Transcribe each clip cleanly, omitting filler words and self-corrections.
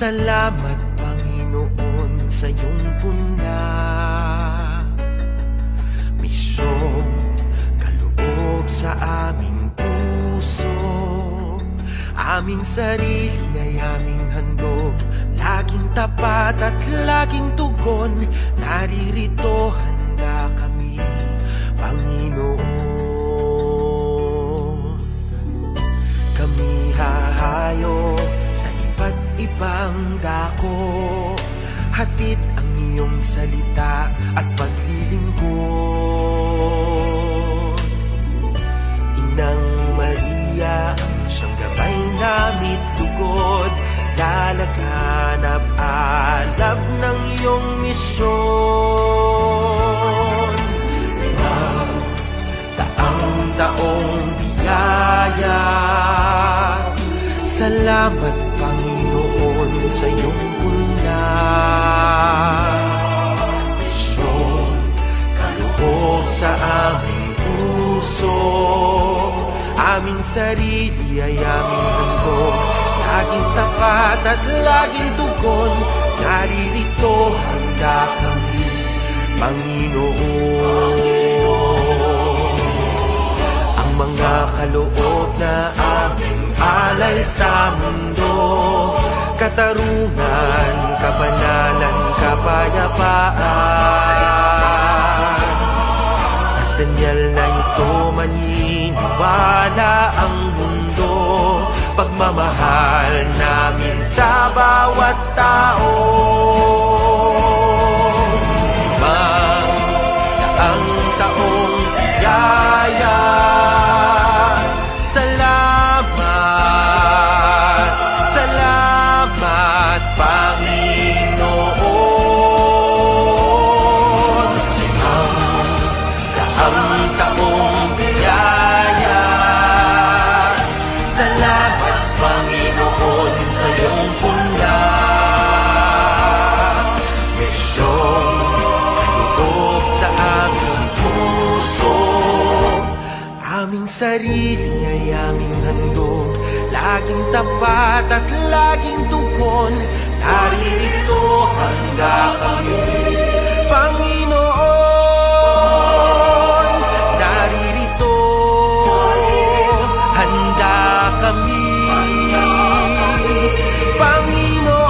Salamat Panginoon sa iyong punla, misyong kaloob sa aming puso. Aming sarili ay aming handog, laging tapat at laging tugon. Naririto handa kami, Panginoon. Kami hahayo sa iba't ibang dako, hatid ang iyong salita at paglilingkod. Inang Maria, ang siyang gabay namit lugod, lalaganap alab ng iyong misyon. Taong biyaya, salamat Panginoon sa iyong punla, misyong kaloob sa aming puso. Aming sarili ay aming handog, laging tapat at laging tugon. Naririto handa kami, Panginoon. Ang mga kaloob na aming alay sa mundo, katarungan, kabanalan, kapayapaan. Sa senyal na ito maniniwala ang mundo, pagmamahal namin sa bawat tao. Ang taong biyaya, salamat, salamat Panginoon. Ang taong biyaya, salamat Panginoon sa iyong punla, misyong kaloob sa aming puso. Aming sarili ay aming handog, laging tapat at laging tugon. Naririto handa kami, Panginoon. Naririto handa kami, Panginoon.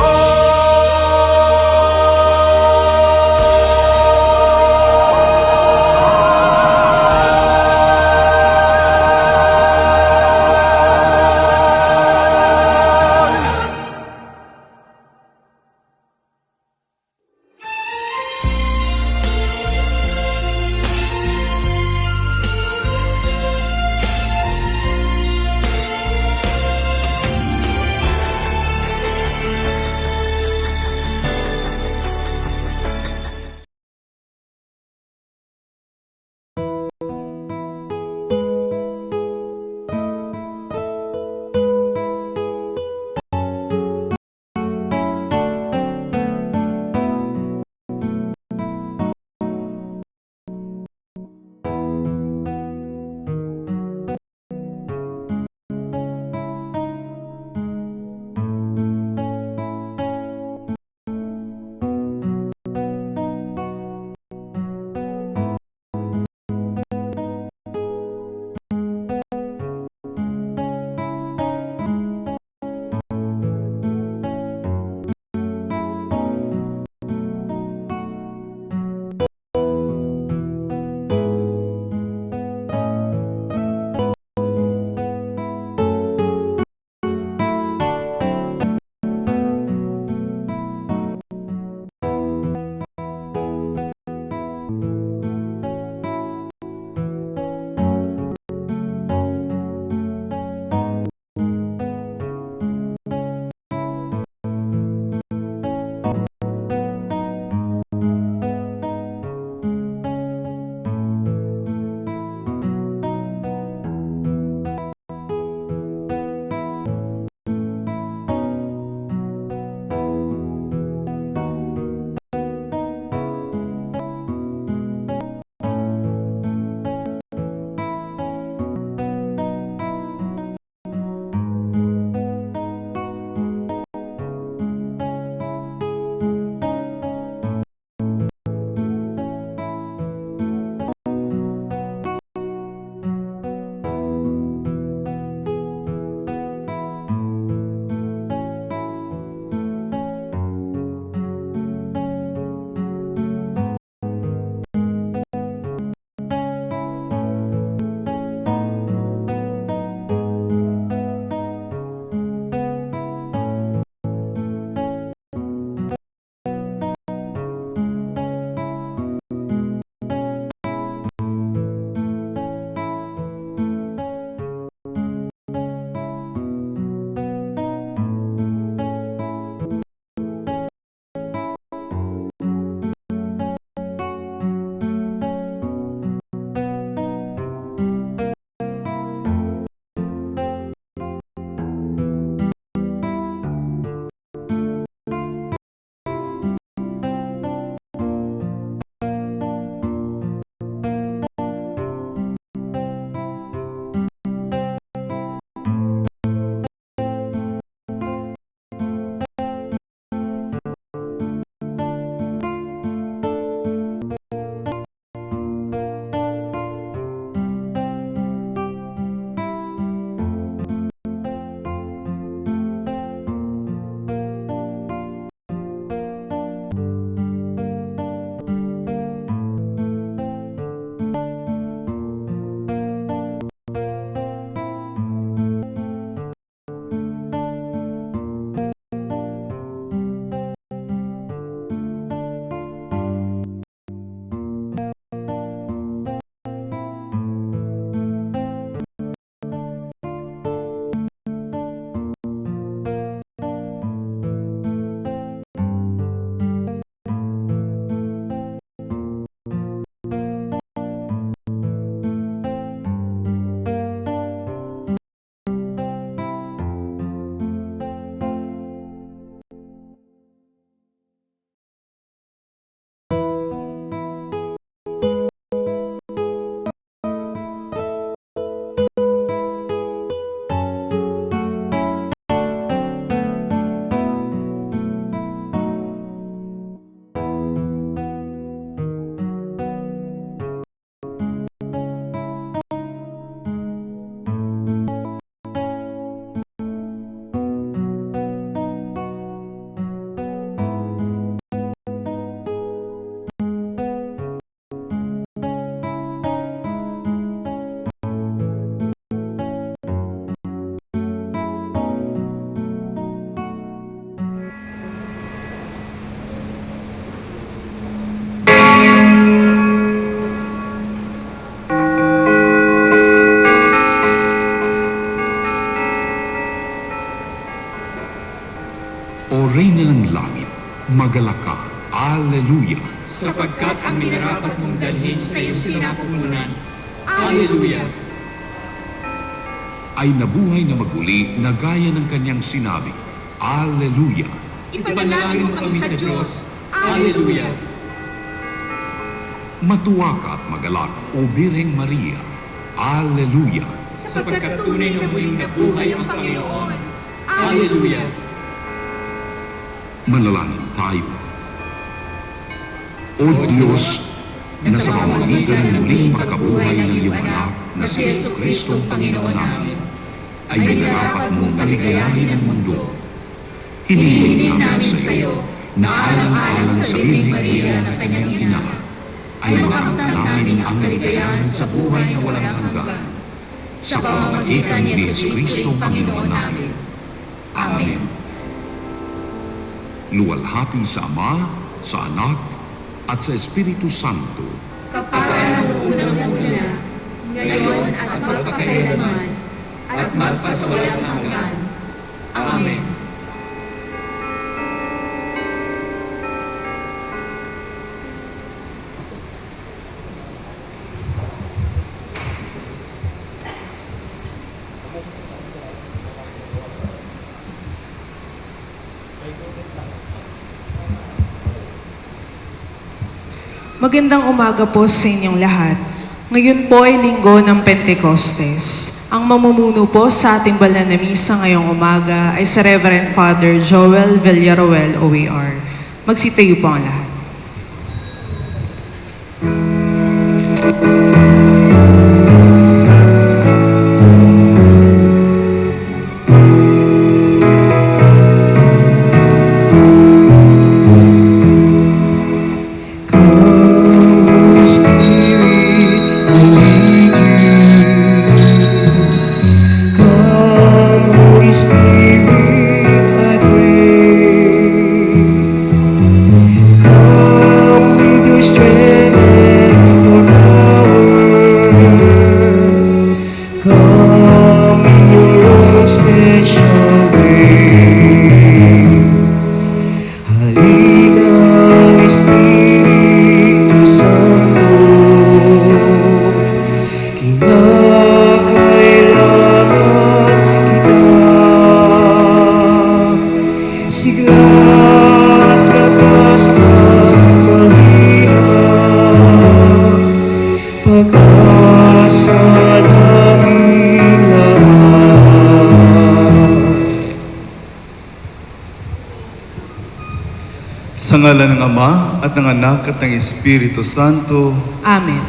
Reyna ng Langit, magalak ka. Alleluia! sapagkat ang minarapat mong dalhin sa iyong sinapupunan. Alleluia! Ay nabuhay na maguli na gaya ng kanyang sinabi. Alleluia! Ipanalangin mo kami sa Diyos. Alleluia! Matuwa ka at magalak, O Birheng Maria. Alleluia! Sapagkat tunay na muling nabuhay ang Panginoon. Alleluia! Manalangin tayo. O Diyos, na sa pamamagitan ng muling makabuhay ng iyong anak na si Jesucristo ang Panginoon namin, ay minarapat mong naligayahin ang mundo. Hinihiling namin sa iyo na alang-alang sa Birheng Maria na kanyang ina, ay makamtan namin ang kaligayahan sa buhay na walang hanggan. Sa pamamagitan ni Jesucristo ang Panginoon namin. Amen. Luwalhati sa Ama, sa Anak, at sa Espiritu Santo. Kapara ng unang-una, ngayon at magpakailanman, at magpasawalang hanggan. Amen. Magandang umaga po sa inyong lahat. Ngayon po ay linggo ng Pentecostes. Ang mamumuno po sa ating banal na misa ngayong umaga ay si Reverend Father Joel Villaruel, OAR. Magsitayo po ang lahat. Sa ngalan ng Ama at ng Anak at ng Espiritu Santo, Amen.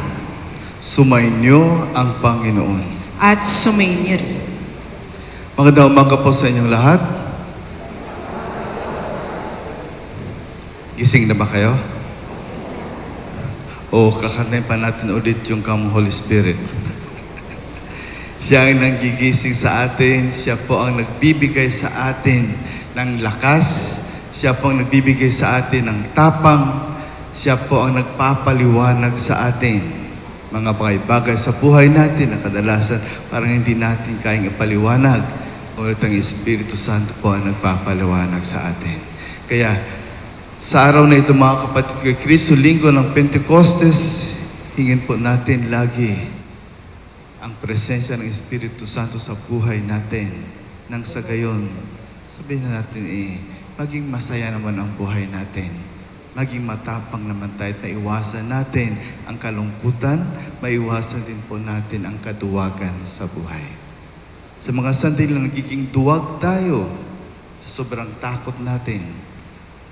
sumainyo ang Panginoon. At sumainyo rin. Magandang umaga po sa inyong lahat. Gising na ba kayo? O kakantayin pa natin ulit yung Come Holy Spirit. Siya ang nanggigising sa atin. Siya po ang nagbibigay sa atin ng lakas. Siya po ang nagbibigay sa atin ng tapang. Siya po ang nagpapaliwanag sa atin. Mga bagay-bagay sa buhay natin na kadalasan parang hindi natin kayang ipaliwanag. Ngunit ang Espiritu Santo po ang nagpapaliwanag sa atin. Kaya sa araw na ito mga kapatid kay Kristo, linggo ng Pentecostes, hingin po natin lagi ang presensya ng Espiritu Santo sa buhay natin. Nang sa gayon, sabihin na natin maging masaya naman ang buhay natin. Maging matapang naman tayo at maiwasan natin ang kalungkutan, maiwasan din po natin ang kaduwagan sa buhay. Sa mga sandali na nagiging duwag tayo sa sobrang takot natin,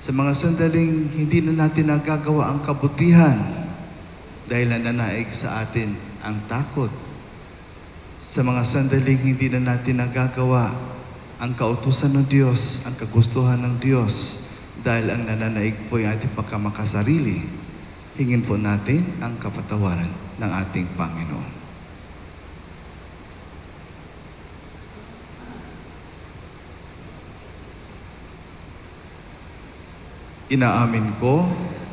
sa mga sandaling hindi na natin nagagawa ang kabutihan dahil nananaig sa atin ang takot, sa mga sandaling hindi na natin nagagawa ang kautusan ng Diyos, ang kagustuhan ng Diyos, dahil ang nananaig po ay ating pagkamakasarili, hingin po natin ang kapatawaran ng ating Panginoon. Inaamin ko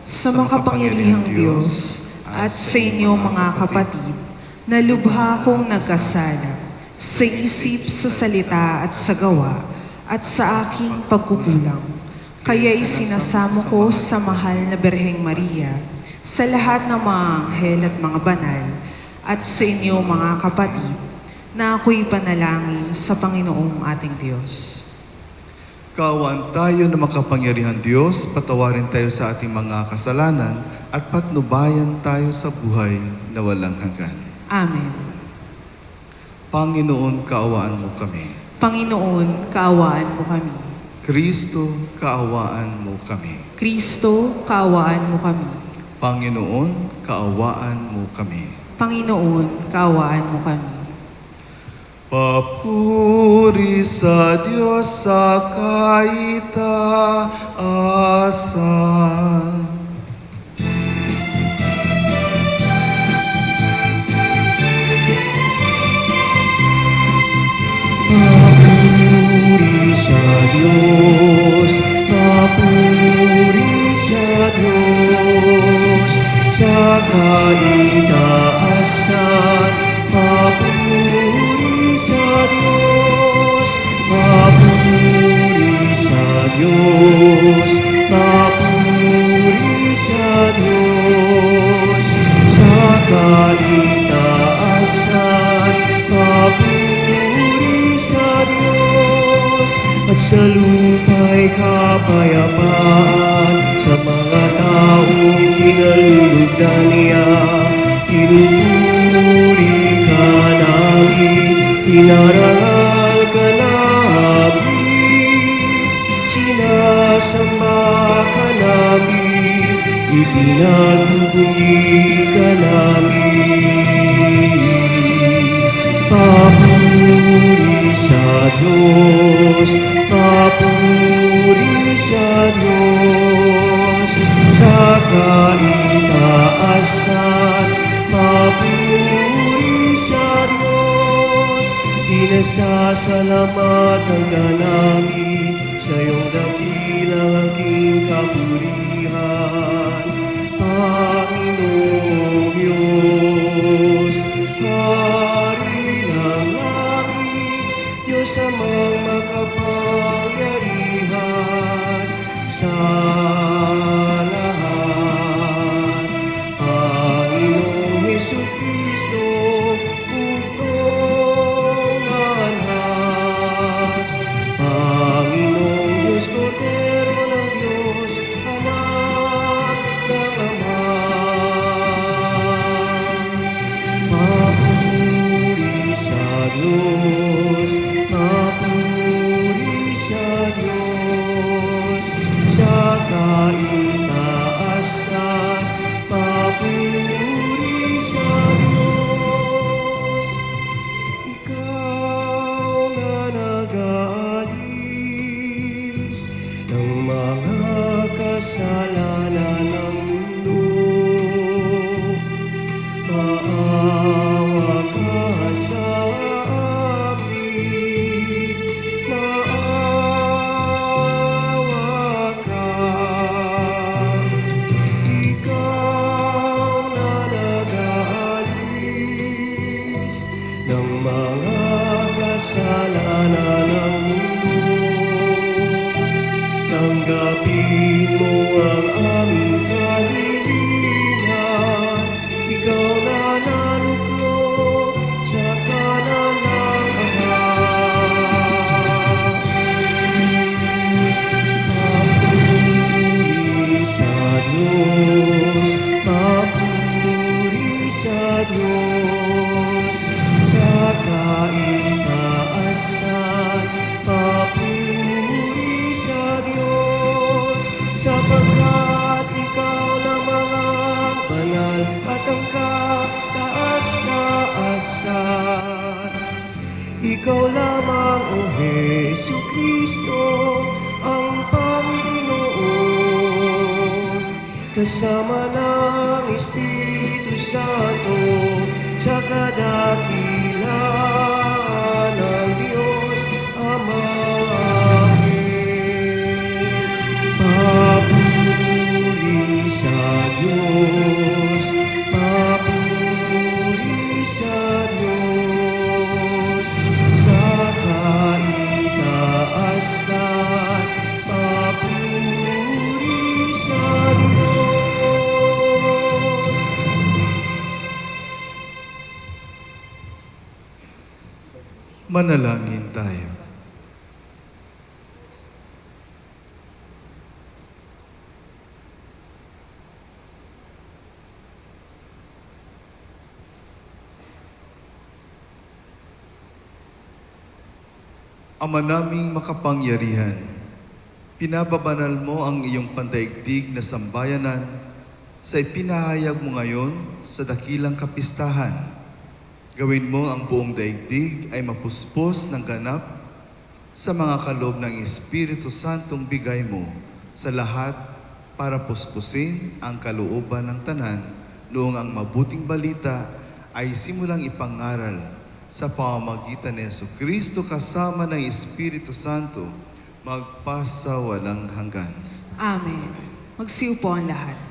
Sa makapangyarihang Diyos at sa inyo mga kapatid, na lubha kong nagkasala sa isip, sa salita at sa gawa, at sa aking pagkukulang. Kaya isinasamo ko sa mahal na Birheng Maria, sa lahat ng mga anghel at mga banal, at sa inyo mga kapatid, na ako'y panalangin sa Panginoong ating Diyos. Kaawaan tayo na makapangyarihan Diyos, patawarin tayo sa ating mga kasalanan at patnubayan tayo sa buhay na walang hanggan. Amen. Panginoon, kaawaan mo kami. Panginoon, kaawaan mo kami. Kristo, kaawaan mo kami. Kristo, kaawaan mo kami. Panginoon, kaawaan mo kami. Panginoon, kaawaan mo kami. Papuri sa Diyos sa kaitaasan. Papuri sa Diyos, papuri sa Diyos, sa kaitaasan. Papuri sa Diyos, papuri sa Diyos, papuri sa Diyos, sa kaitaasan. Papuri sa Diyos, at sa lupa'y kapayapaan sa mga taong kinalulugdan niya. Pinupuri ka namin, inarangal ka namin, sinasamba ka namin, ipinagbubunyi ka namin. Papuri sa Diyos, papuri sa Diyos, sa kaitaasan. Papuri sa Diyos, pinasasalamatan ka namin, sa iyong dakilang aking kapurihan. Panginoong Diyos, Hari ng langit, Diyos amang makapangyarihan sa lahat. Panginoong Jesucristo, bugtong lahat. Panginoong Diyos, Kordero ng Diyos, anak ng Ama. Papuri sa Diyos, papuri sa Diyos, sa kaitaasan. Papuri sa Diyos, ikaw na nag-aalis ng mga kasalanan ng mundo. Maawa ka sa amin, maawa ka. Ikaw na nag-aalis ng mga kasalanan ng mundo. Tanggapin mo ang aming kahilingan. Ikaw na nanuklog sa kanan ng Ama. Papuri sa Diyos, papuri sa Diyos, sa kaitaasan. Papuri sa Diyos, sapagkat ikaw lamang ang banal at ang kataas-taasan. Ikaw lamang, O Jesucristo, ang Panginoon, kasama ng Espiritu Santo, sa kadakilaan ng Diyos Ama. Amen. Papuri sa Diyos, papuri sa Diyos, sa kaitaasan. Papuri Manalangin tayo. Ama naming makapangyarihan, pinababanal mo ang iyong pandaigdig na sambayanan sa ipinahayag mo ngayon sa dakilang kapistahan. Gawin mo ang buong daigdig ay mapuspos ng ganap sa mga kaloob ng Espiritu Santong bigay mo sa lahat para puspusin ang kalooban ng tanan noong ang mabuting balita ay simulang ipangaral sa pamamagitan ni Jesucristo kasama ng Espiritu Santo magpasawalang hanggan. Amen. Magsiupo ang lahat.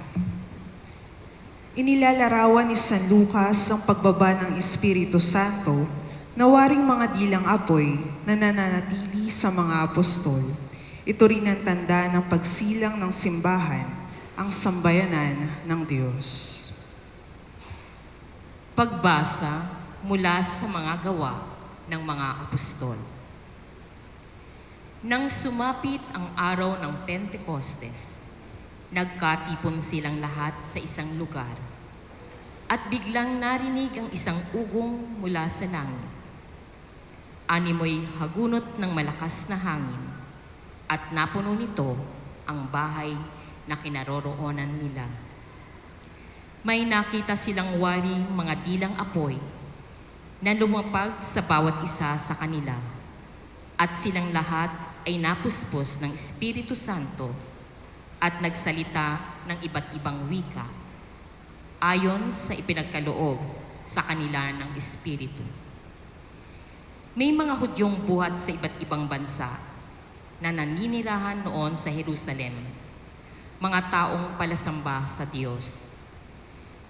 Inilalarawan ni San Lucas ang pagbaba ng Espiritu Santo na waring mga dilang apoy na nananatili sa mga apostol. Ito rin ang tanda ng pagsilang ng simbahan, ang sambayanan ng Diyos. Pagbasa mula sa mga gawa ng mga apostol. Nang sumapit ang araw ng Pentecostes, nagkatipon silang lahat sa isang lugar at biglang narinig ang isang ugong mula sa langit. Animoy hagunot ng malakas na hangin at napuno nito ang bahay na kinaroroonan nila. May nakita silang waring mga dilang apoy na lumapag sa bawat isa sa kanila at silang lahat ay napuspos ng Espiritu Santo at nagsalita ng iba't ibang wika ayon sa ipinagkaloob sa kanila ng Espiritu. May mga Hudyong buhat sa iba't ibang bansa na naninirahan noon sa Jerusalem, mga taong palasamba sa Diyos.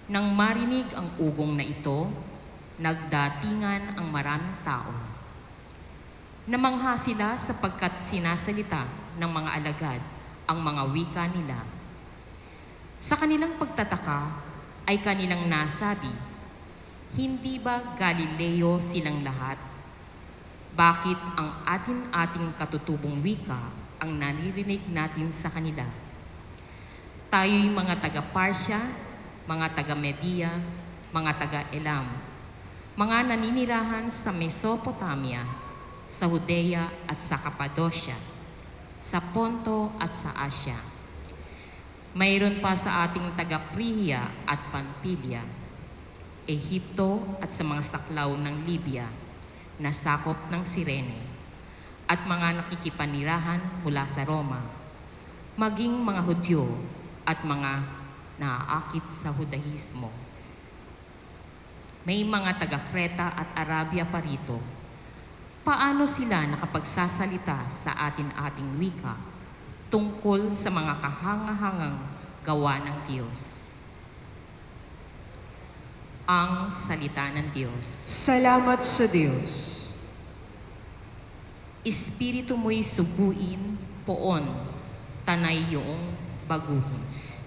Nang marinig ang ugong na ito, nagdatingan ang maraming tao. Namangha sila sapagkat sinasalita ng mga alagad ang mga wika nila. Sa kanilang pagtataka ay kanilang nasabi, "Hindi ba Galileo silang lahat? Bakit ang ating katutubong wika ang naririnig natin sa kanila? Tayo'y mga taga-Parsya, mga taga-Media, mga taga-Elam, mga naninirahan sa Mesopotamia, sa Judea at sa Cappadocia, sa Ponto at sa Asia. Mayroon pa sa ating taga-Phrygia at Pamphylia, Ehipto at sa mga saklaw ng Libya na sakop ng Cirene, at mga nakikipanirahan mula sa Roma, maging mga Hudyo at mga naaakit sa Judaismo. May mga taga-Kreta at Arabia pa rito. Paano sila nakapagsasalita sa ating wika tungkol sa mga kahangahangang gawa ng Diyos?" Ang salita ng Diyos. Salamat sa Diyos. Espiritu mo'y suguin, poon, tanay yung baguhin.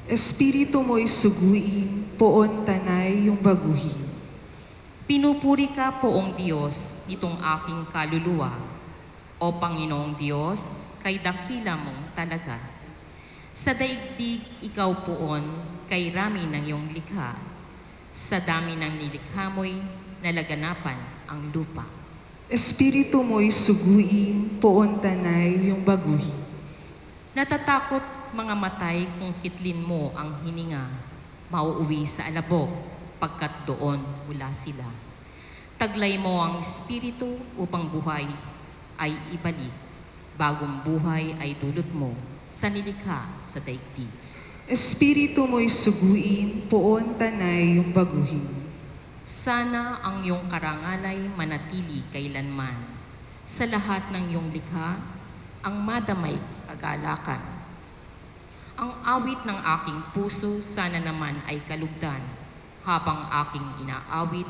Espiritu mo'y suguin, poon tanay yung baguhin. Pinupuri ka, poong Diyos, nitong aking kaluluwa. O Panginoong Diyos, kay dakila mong talaga. Sa daigdig, ikaw poon, kay rami ng iyong likha. Sa dami ng nilikha mo'y nalaganapan ang lupa. Espiritu mo'y suguin, poon tanay yung baguhin. Natatakot mga matay kung kitlin mo ang hininga. Mauuwi sa alabok, pagkat doon mula sila. Taglay mo ang espiritu upang buhay ay ibalik. Bagong buhay ay dulot mo sa nilikha sa daigdig. Espiritu mo'y suguin, poon tanay yung baguhin. Sana ang iyong karangalay manatili kailanman. Sa lahat ng iyong likha, ang madamay kagalakan. Ang awit ng aking puso sana naman ay kalugdan, habang aking inaawit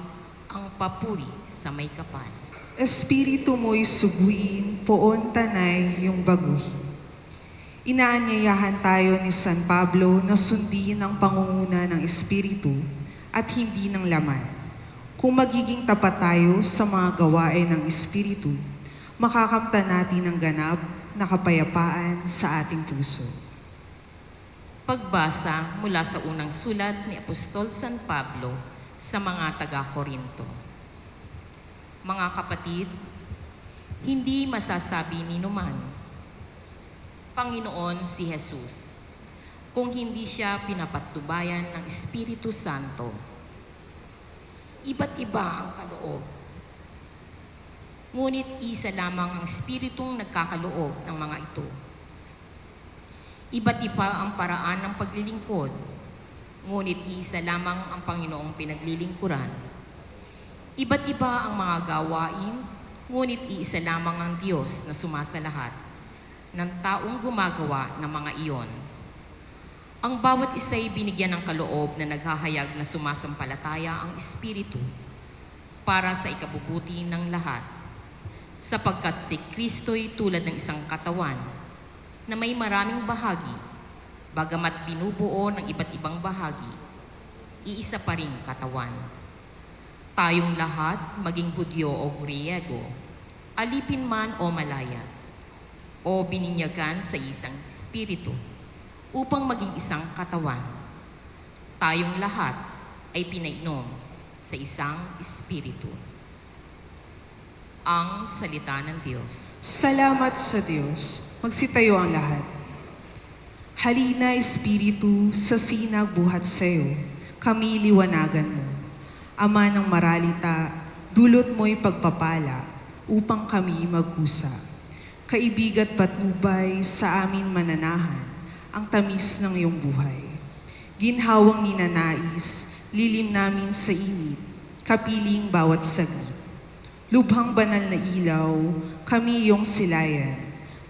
ang papuri sa may kapal. Espiritu mo'y suguin, poon tanay yung baguhin. Inaanyayahan tayo ni San Pablo na sundin ang pangunguna ng Espiritu at hindi ng laman. Kung magiging tapat tayo sa mga gawain ng Espiritu, makakamtan natin ang ganap na kapayapaan sa ating puso. Pagbasa mula sa unang sulat ni Apostol San Pablo sa mga taga-Korinto. Mga kapatid, hindi masasabi ni numan, Panginoon si Jesus, kung hindi siya pinapatnubayan ng Espiritu Santo. Iba't iba ang kaloob. Ngunit isa lamang ang Espiritong nagkakaloob ng mga ito. Iba't iba ang paraan ng paglilingkod, ngunit isa lamang ang Panginoong pinaglilingkuran. Iba't iba ang mga gawain, ngunit iisa lamang ang Diyos na sumasalahat ng taong gumagawa ng mga iyon. Ang bawat isa'y binigyan ng kaloob na naghahayag na sumasampalataya ang Espiritu para sa ikabubuti ng lahat, sapagkat si Kristo'y tulad ng isang katawan na may maraming bahagi, bagamat binubuo ng iba't ibang bahagi, iisa pa ring katawan. Tayong lahat, maging Hudyo o Griego, alipin man o malaya, o bininyagan sa isang Espiritu, upang maging isang katawan. Tayong lahat ay pinainom sa isang Espiritu. Ang salita ng Diyos. Salamat sa Diyos. Magsitayo ang lahat. Halina, Espiritu, sa sinag buhat sa iyo, kami liwanagan mo. Ama ng maralita, dulot mo'y pagpapala upang kami magkusa. Kaibigat patnubay sa amin mananahan ang tamis ng iyong buhay. Ginhawang ninanais, lilim namin sa init, kapiling bawat saglit. Lubhang banal na ilaw, kami iyong silayan,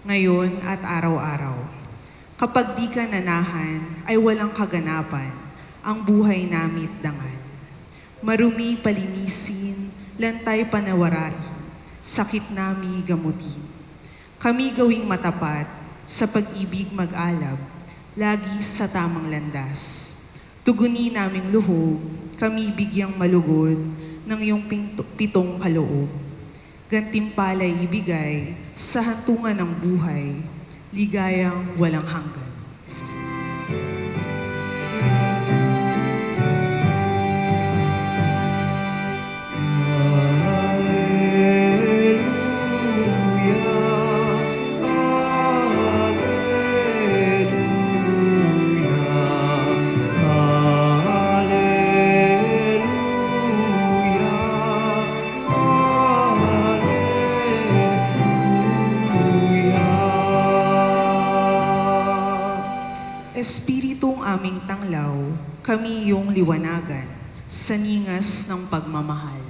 ngayon at araw-araw. Kapag di ka nanahan, ay walang kaganapan, ang buhay namit dangan. Marumi palinisin, lantay panawarain, sakit nami gamutin. Kami gawing matapat, sa pag-ibig mag-alab, lagi sa tamang landas. Tugunin naming luhog, kami bigyang malugod ng iyong pitong kaloob. Gantimpala'y ibigay sa hantungan ng buhay, ligayang walang hanggan. Espiritong aming tanglaw, kami iyong liwanagan sa ningas ng pagmamahal.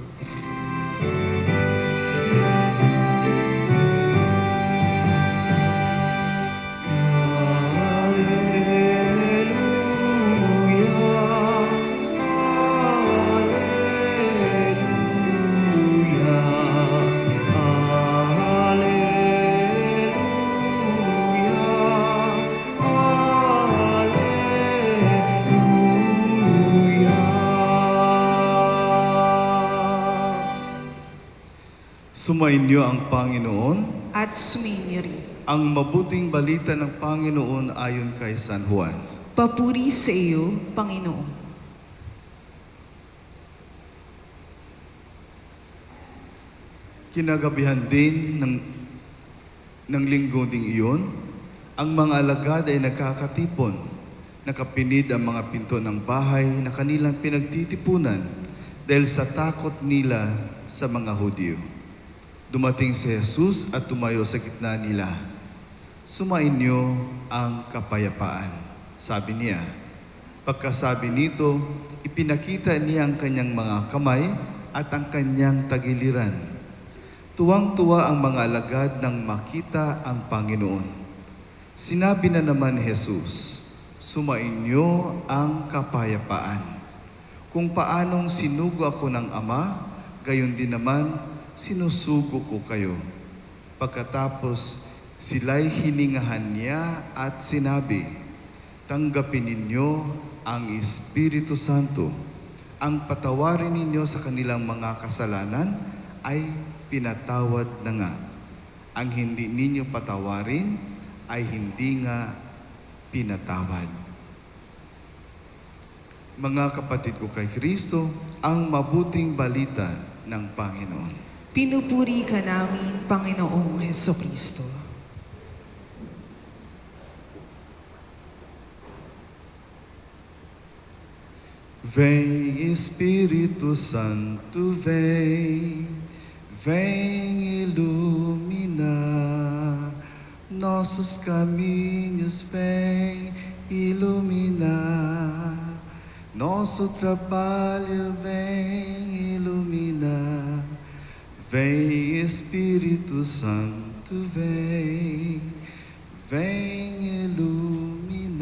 Sumainyo ang Panginoon. At suminiri. Ang mabuting balita ng Panginoon ayon kay San Juan. Papuri sa iyo, Panginoon. Kinagabihan din ng linggo ding iyon, ang mga alagad ay nagkakatipon. Nakapinid ang mga pinto ng bahay na kanilang pinagtitipunan dahil sa takot nila sa mga Hudyo. Dumating si Jesus at tumayo sa gitna nila. Sumainyo ang kapayapaan, sabi niya. Pagkasabi nito, ipinakita niya ang kanyang mga kamay at ang kanyang tagiliran. Tuwang-tuwa ang mga alagad nang makita ang Panginoon. Sinabi na naman ni Jesus, sumainyo ang kapayapaan. Kung paanong sinugo ako ng Ama, gayon din naman sinusugo ko kayo. Pagkatapos, sila'y hiningahan niya at sinabi, tanggapin ninyo ang Espiritu Santo. ang patawarin ninyo sa kanilang mga kasalanan ay pinatawad na nga. Ang hindi ninyo patawarin ay hindi nga pinatawad. Mga kapatid ko kay Kristo, ang mabuting balita ng Panginoon. Pinupuri ka namin, Panginoong Hesukristo. Vem Espírito Santo, vem, vem iluminar nossos caminhos, vem iluminar nosso trabalho, vem iluminar. Vem Espírito Santo, vem, vem iluminar.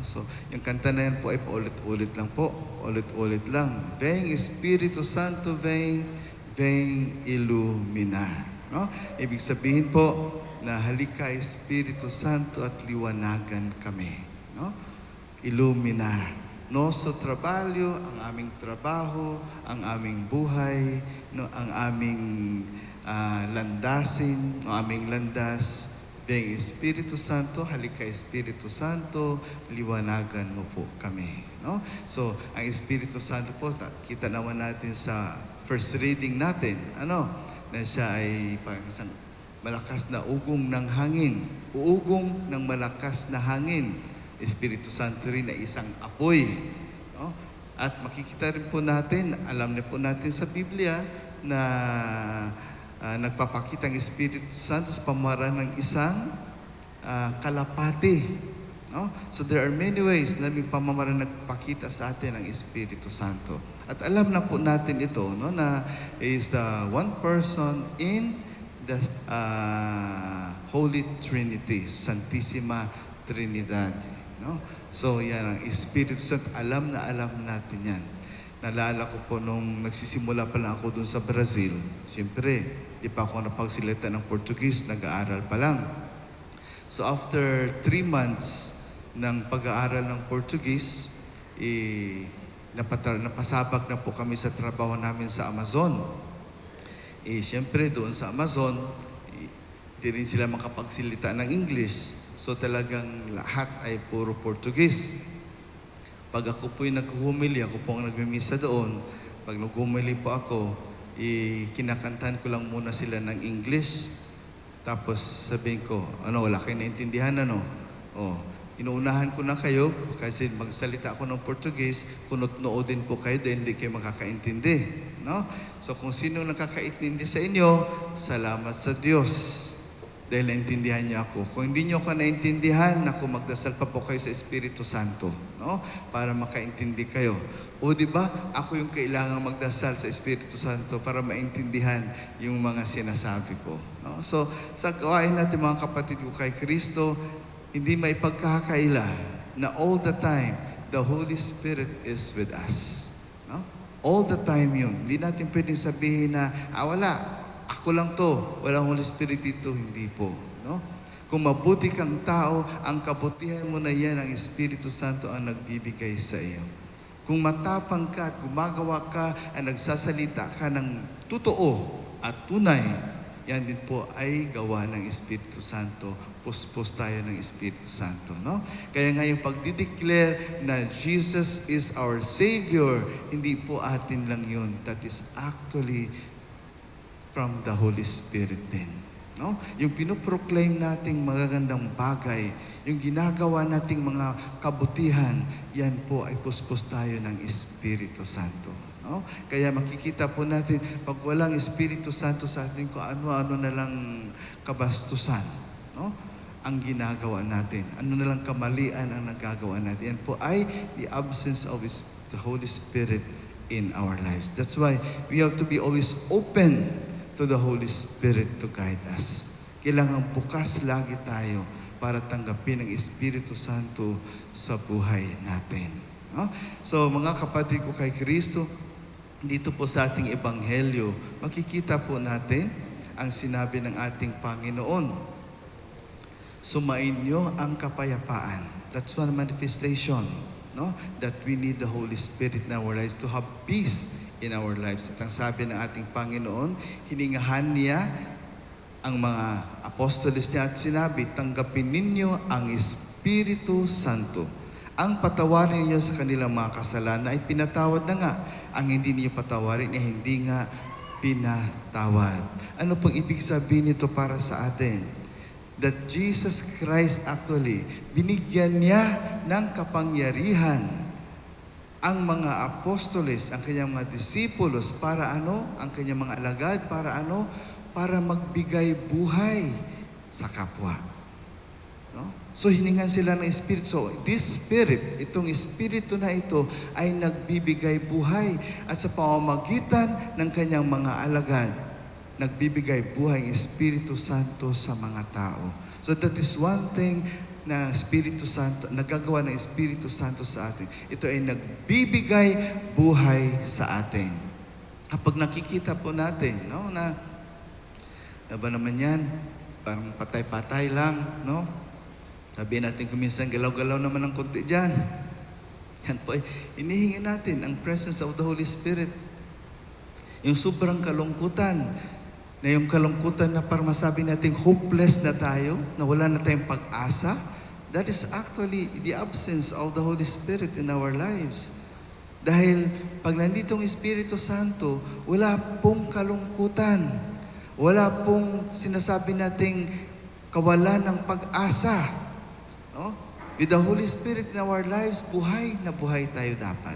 So, yung kanta na yan po ay paulit-ulit lang po. Ulit-ulit lang. Vem Espírito Santo, vem, vem iluminar. No? Ibig sabihin po na halika Espírito Santo at liwanagan kami. No? Iluminar. Nosso trabalho, ang aming trabaho, ang aming buhay, no, ang aming landasin, ang aming landas. Vem Espiritu Santo, halika Espiritu Santo, liwanagan mo po kami. No? So, ang Espiritu Santo po, kita naman natin sa first reading natin, na siya ay isang malakas na ugong ng hangin. Uugong ng malakas na hangin. Espiritu Santo rin ay isang apoy. No? At makikita rin po natin, alam na po natin sa Biblia na nagpapakita ang Espiritu Santo sa pamamaraan ng isang kalapati. No? So there are many ways na may pamamaraan nagpakita sa atin ang Espiritu Santo. At alam na po natin ito, no, na is the one person in the Holy Trinity, Santissima Trinidad. No? So yan ang Espiritu Santo, alam na alam natin yan. Naalala ko po nung nagsisimula pa lang ako dun sa Brazil. Siyempre, di pa ako napagsilita ng Portuguese, nag-aaral pa lang. So after 3 months ng pag-aaral ng Portuguese, napasabak na po kami sa trabaho namin sa Amazon. Siyempre, doon sa Amazon, di rin sila makapagsilita ng English. So talagang lahat ay puro Portuguese. Pag ako po'y naghuhumili, ako po ang nagmimisa doon. Pag naghumili po ako, kinakantahan ko lang muna sila ng English. Tapos sabihin ko, wala kayo naintindihan, inuunahan ko na kayo kasi magsalita ako ng Portuguese, kunot-noo din po kayo dahil hindi kayo makakaintindi. No? So kung sino nakakaintindi sa inyo, salamat sa Diyos. Dahil naintindihan niyo ako. Kung hindi niyo ako naintindihan, magdasal pa po kayo sa Espiritu Santo, no? Para makaintindi kayo. O di ba? Ako yung kailangang magdasal sa Espiritu Santo para maintindihan yung mga sinasabi ko, no? So, sa gawain natin mga kapatid ko kay Kristo, hindi may pagkakaila na all the time the Holy Spirit is with us, no? All the time yun. Hindi natin pwedeng sabihin na, wala. Ako lang to, walang Holy Spirit dito, hindi po. No? Kung mabuti kang tao, ang kabutihan mo na yan, ang Espiritu Santo ang nagbibigay sa iyo. Kung matapang ka at gumagawa ka at nagsasalita ka ng totoo at tunay, yan din po ay gawa ng Espiritu Santo. Puspos tayo ng Espiritu Santo. No? Kaya nga yung pagdideclare na Jesus is our Savior, hindi po atin lang yun. That is actually from the Holy Spirit din. No? Yung pinoproclaim nating magagandang bagay, yung ginagawa nating mga kabutihan, yan po ay puspos tayo ng Espiritu Santo. No? Kaya makikita po natin, pag walang Espiritu Santo sa atin, kung ano-ano na lang kabastusan, no? Ang ginagawa natin. Ano na lang kamalian ang nagagawa natin. Yan po ay the absence of the Holy Spirit in our lives. That's why we have to be always open to the Holy Spirit to guide us. Kailangan bukas lagi tayo para tanggapin ang Espiritu Santo sa buhay natin. No? So mga kapatid ko kay Kristo, dito po sa ating Ebanghelyo, makikita po natin ang sinabi ng ating Panginoon. Sumainyo ang kapayapaan. That's one manifestation no? That we need the Holy Spirit in our lives to have peace in our lives. At ang sabi ng ating Panginoon, hiningahan niya ang mga apostoles niya at sinabi, tanggapin ninyo ang Espiritu Santo. Ang patawarin niyo sa kanilang mga kasalanan ay pinatawad na nga. Ang hindi niyo patawarin ay hindi nga pinatawad. Ano pong ibig sabihin nito para sa atin? That Jesus Christ actually, binigyan niya ng kapangyarihan ang mga apostoles, ang kanyang mga disipulos, para ano? Ang kanyang mga alagad, para ano? Para magbigay buhay sa kapwa. No? So hiningan sila ng Espiritu. So this Spirit, itong Espiritu na ito ay nagbibigay buhay. At sa pamamagitan ng kanyang mga alagad, nagbibigay buhay ang Espiritu Santo sa mga tao. So that is one thing na Espiritu Santo, nagagawa ng Espiritu Santo sa atin. Ito ay nagbibigay buhay sa atin. Kapag nakikita po natin, no, na ba naman yan, parang patay-patay lang, no? Sabihin natin kuminsan, galaw-galaw naman ng konti dyan. Yan po, inihingi natin ang presence of the Holy Spirit. Yung sobrang kalungkutan, na yung kalungkutan na parang masabi natin hopeless na tayo, na wala na tayong pag-asa, that is actually the absence of the Holy Spirit in our lives. Dahil pag nanditong Espiritu Santo, wala pong kalungkutan. Wala pong sinasabi nating kawalan ng pag-asa. No? With the Holy Spirit in our lives, buhay na buhay tayo dapat.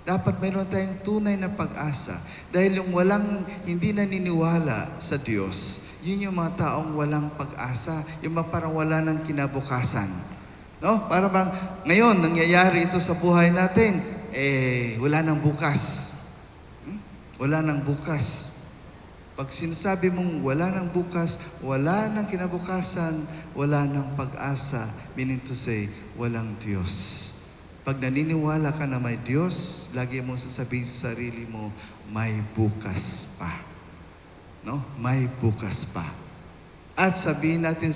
Dapat mayroon tayong tunay na pag-asa. Dahil yung hindi naniniwala sa Diyos, yun yung mga taong walang pag-asa, yung mga parang wala ng kinabukasan. No? Para bang ngayon, nangyayari ito sa buhay natin, wala nang bukas. Wala nang bukas. Pag sinasabi mong wala nang bukas, wala nang kinabukasan, wala nang pag-asa, meaning to say, walang Diyos. Pag naniniwala ka na may Diyos, lagi mong sasabihin sa sarili mo, may bukas pa. No? May bukas pa. At sabihin natin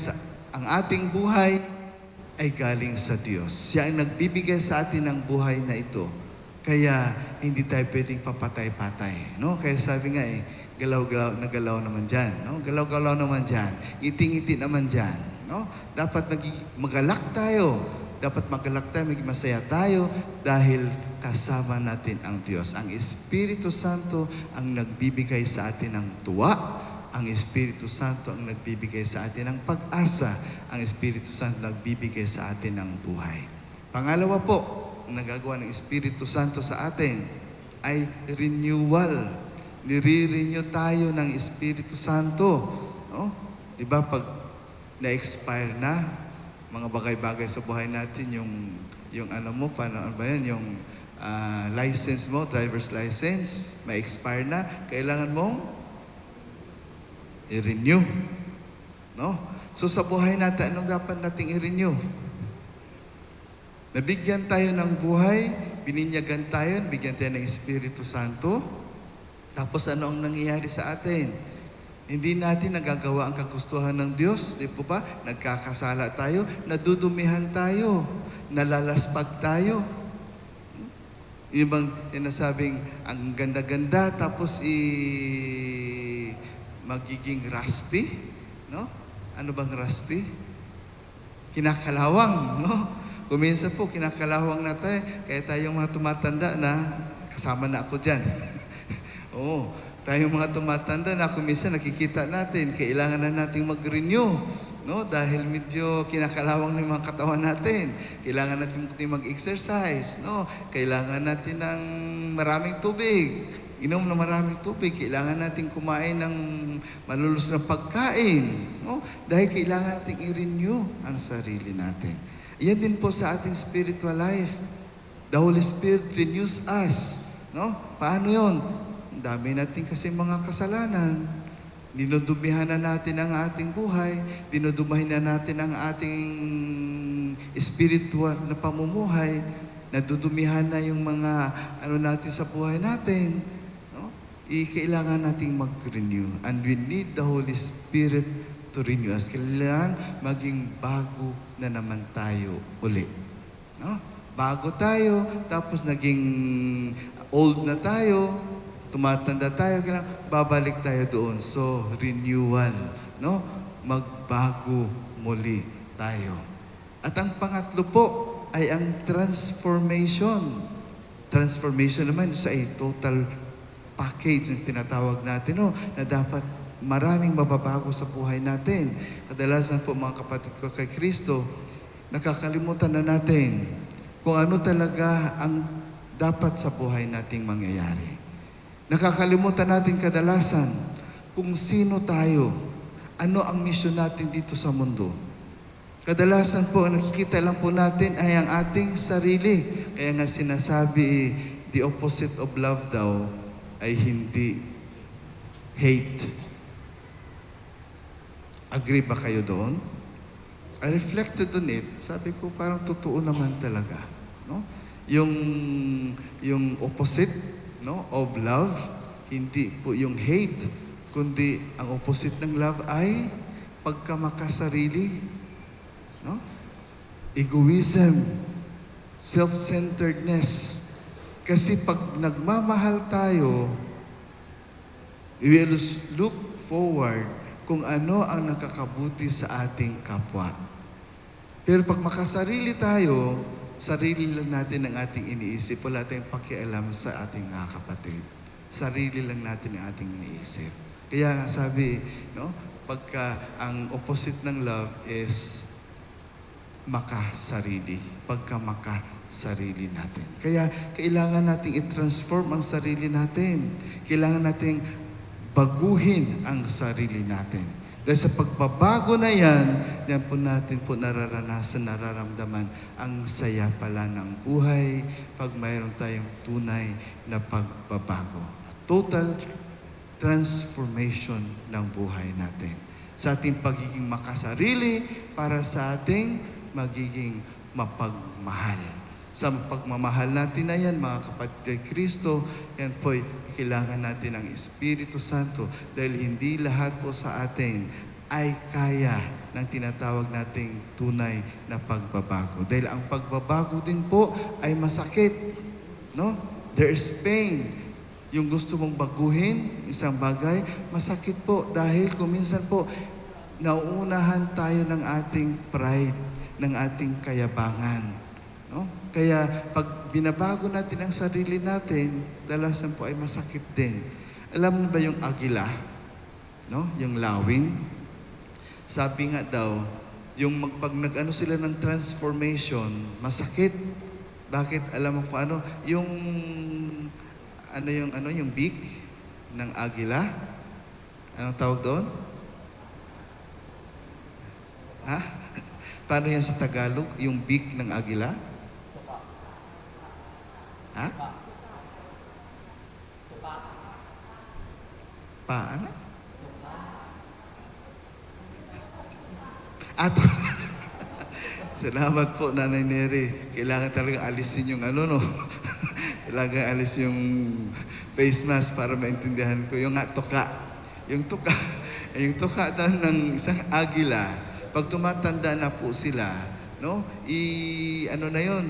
ang ating buhay ay galing sa Diyos. Siya ang nagbibigay sa atin ng buhay na ito. Kaya hindi tayo pwedeng papatay-patay. No? Kaya sabi nga galaw-galaw, nagalaw naman dyan. No? Galaw-galaw naman dyan. Ngiti-ngiti naman dyan. No? Dapat magalak tayo. Dapat magalak tayo, maging masaya tayo dahil kasama natin ang Diyos. Ang Espiritu Santo ang nagbibigay sa atin ng tuwa. Ang Espiritu Santo ang nagbibigay sa atin ng pag-asa. Ang Espiritu Santo nagbibigay sa atin ng buhay. Pangalawa po, ang nagagawa ng Espiritu Santo sa atin ay renewal. Nire-renew tayo ng Espiritu Santo. No? Diba pag na-expire na, mga bagay-bagay sa buhay natin, yung ano mo, ano ba yan, yung license mo, driver's license, may expire na, kailangan mong i-renew. No? So sa buhay natin, anong dapat nating i-renew? Nabigyan tayo ng buhay, bininyagan tayo, bigyan tayo ng Espiritu Santo, tapos ano ang nangyayari sa atin? Hindi natin nagagawa ang kagustuhan ng Diyos, di po ba? Nagkakasala tayo, nadudumihan tayo, nalalaspag tayo. Yung bang sinasabing ang ganda-ganda tapos magiging rusty, no? Ano bang rusty? Kinakalawang, no? Kuminsan po, kinakalawang na tayo, kaya tayong mga tumatanda na, kasama na ako dyan. Oo. Tayong mga tumatanda na kuminsan nakikita natin, kailangan na nating mag-renew. No? Dahil medyo kinakalawang ng mga katawan natin. Kailangan natin mag-exercise. No? Kailangan natin ng maraming tubig. Inom na maraming tubig. Kailangan natin kumain ng malulus na pagkain. No? Dahil kailangan natin i-renew ang sarili natin. Yan din po sa ating spiritual life. The Holy Spirit renews us. No? Paano yon? Ang dami natin kasi mga kasalanan. Dinudumihan na natin ang ating buhay. Dinudumihan na natin ang ating spiritual na pamumuhay. Nadudumihan na yung mga natin sa buhay natin. No? Kailangan nating mag-renew. And we need the Holy Spirit to renew us. Kailangan maging bago na naman tayo uli. No? bago tayo, tapos naging old na tayo, tumatanda tayo, babalik tayo doon. So, renewal, no? Magbago muli tayo. At ang pangatlo po ay ang transformation. Transformation naman sa total package na tinatawag natin, no? Na dapat maraming mababago sa buhay natin. Kadalasan po mga kapatid ko kay Kristo, nakakalimutan na natin kung ano talaga ang dapat sa buhay nating mangyayari. Nakakalimutan natin kadalasan kung sino tayo, ano ang misyon natin dito sa mundo. Kadalasan po, ang nakikita lang po natin ay ang ating sarili. Kaya nga sinasabi, the opposite of love daw ay hindi hate. Agree ba kayo doon? I reflected on it. Sabi ko, parang totoo naman talaga. No? Yung opposite, no, of love, hindi po yung hate, kundi ang opposite ng love ay pagkamakasarili. No? Egoism, self-centeredness. Kasi pag nagmamahal tayo, we will look forward kung ano ang nakakabuti sa ating kapwa. Pero pag makasarili tayo, sarili lang natin ang ating iniisip. Wala tayong pakialam sa ating mga kapatid. Sarili lang natin ang ating iniisip. Kaya nga sabi, no, pagka ang opposite ng love is makasarili. Pagka makasarili natin. Kaya kailangan nating i-transform ang sarili natin. Kailangan nating baguhin ang sarili natin. Dahil sa pagbabago na yan po natin po nararamdaman ang saya pala ng buhay pag mayroon tayong tunay na pagbabago. Total transformation ng buhay natin. Sa ating pagiging makasarili para sa ating magiging mapagmahal. Sa pagmamahal natin na yan, mga kapatid kay Kristo, yan po'y kailangan natin ng Espiritu Santo dahil hindi lahat po sa atin ay kaya ng tinatawag nating tunay na pagbabago. Dahil ang pagbabago din po ay masakit. No? There is pain. Yung gusto mong baguhin, isang bagay, masakit po dahil kung minsan po, nauunahan tayo ng ating pride, ng ating kayabangan. No? Kaya pag binabago natin ang sarili natin, dalasan po ay masakit din. Alam mo ba yung agila? No? Yung lawin? Sabi nga daw, pag nag-ano sila ng transformation, masakit. Bakit? Alam mo kung ano? Yung beak ng agila? Anong tawag doon? Ha? Paano yan sa Tagalog? Yung beak ng agila? Ha? Paano? Ato. Salamat po, Nanay Neri. Kailangan talaga alisin yung Kailangan alis yung face mask para maintindihan ko. Yung tuka. Yung tuka daw ng isang agila, pag tumatanda na po sila, no? Na yun,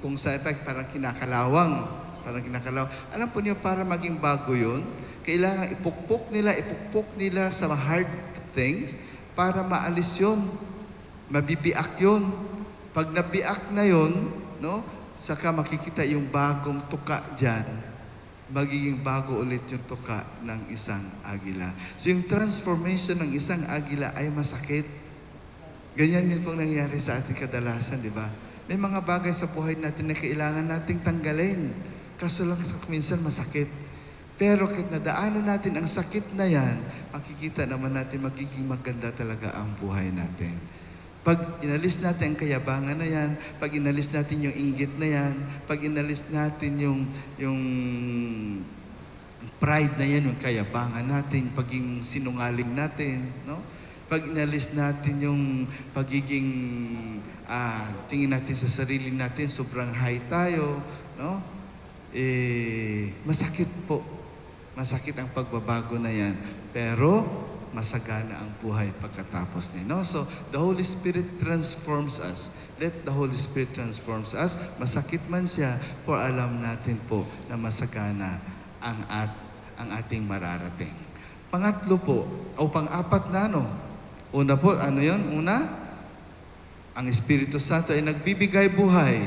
kung sa effect, parang kinakalawang. Alam po niyo, para maging bago yun, kailangan ipukpok nila sa hard things para maalis yun. Mabibiak yun. Pag nabiak na yun, no? Saka makikita yung bagong tuka dyan. Magiging bago ulit yung tuka ng isang agila. So yung transformation ng isang agila ay masakit. Ganyan din pong nangyayari sa ating kadalasan, di ba? May mga bagay sa buhay natin na kailangan nating tanggalin. Kaso lang minsan masakit. Pero kahit nadaanan natin ang sakit na yan, makikita naman natin magiging maganda talaga ang buhay natin. Pag inalis natin ang kayabangan na yan, pag inalis natin yung inggit na yan, pag inalis natin yung pride na yan, yung kayabangan natin, pagiging sinungaling natin, no? Pag inalis natin yung pagiging tingin natin sa sarili natin, sobrang high tayo, no? Masakit po. Masakit ang pagbabago na yan. Pero masagana ang buhay pagkatapos niya. No? So, the Holy Spirit transforms us. Let the Holy Spirit transforms us. Masakit man siya, for alam natin po na masagana ang ating mararating. Pangatlo po, o pang-apat na ano? Una po, ano yun? Una, ang Espiritu Santo ay nagbibigay buhay.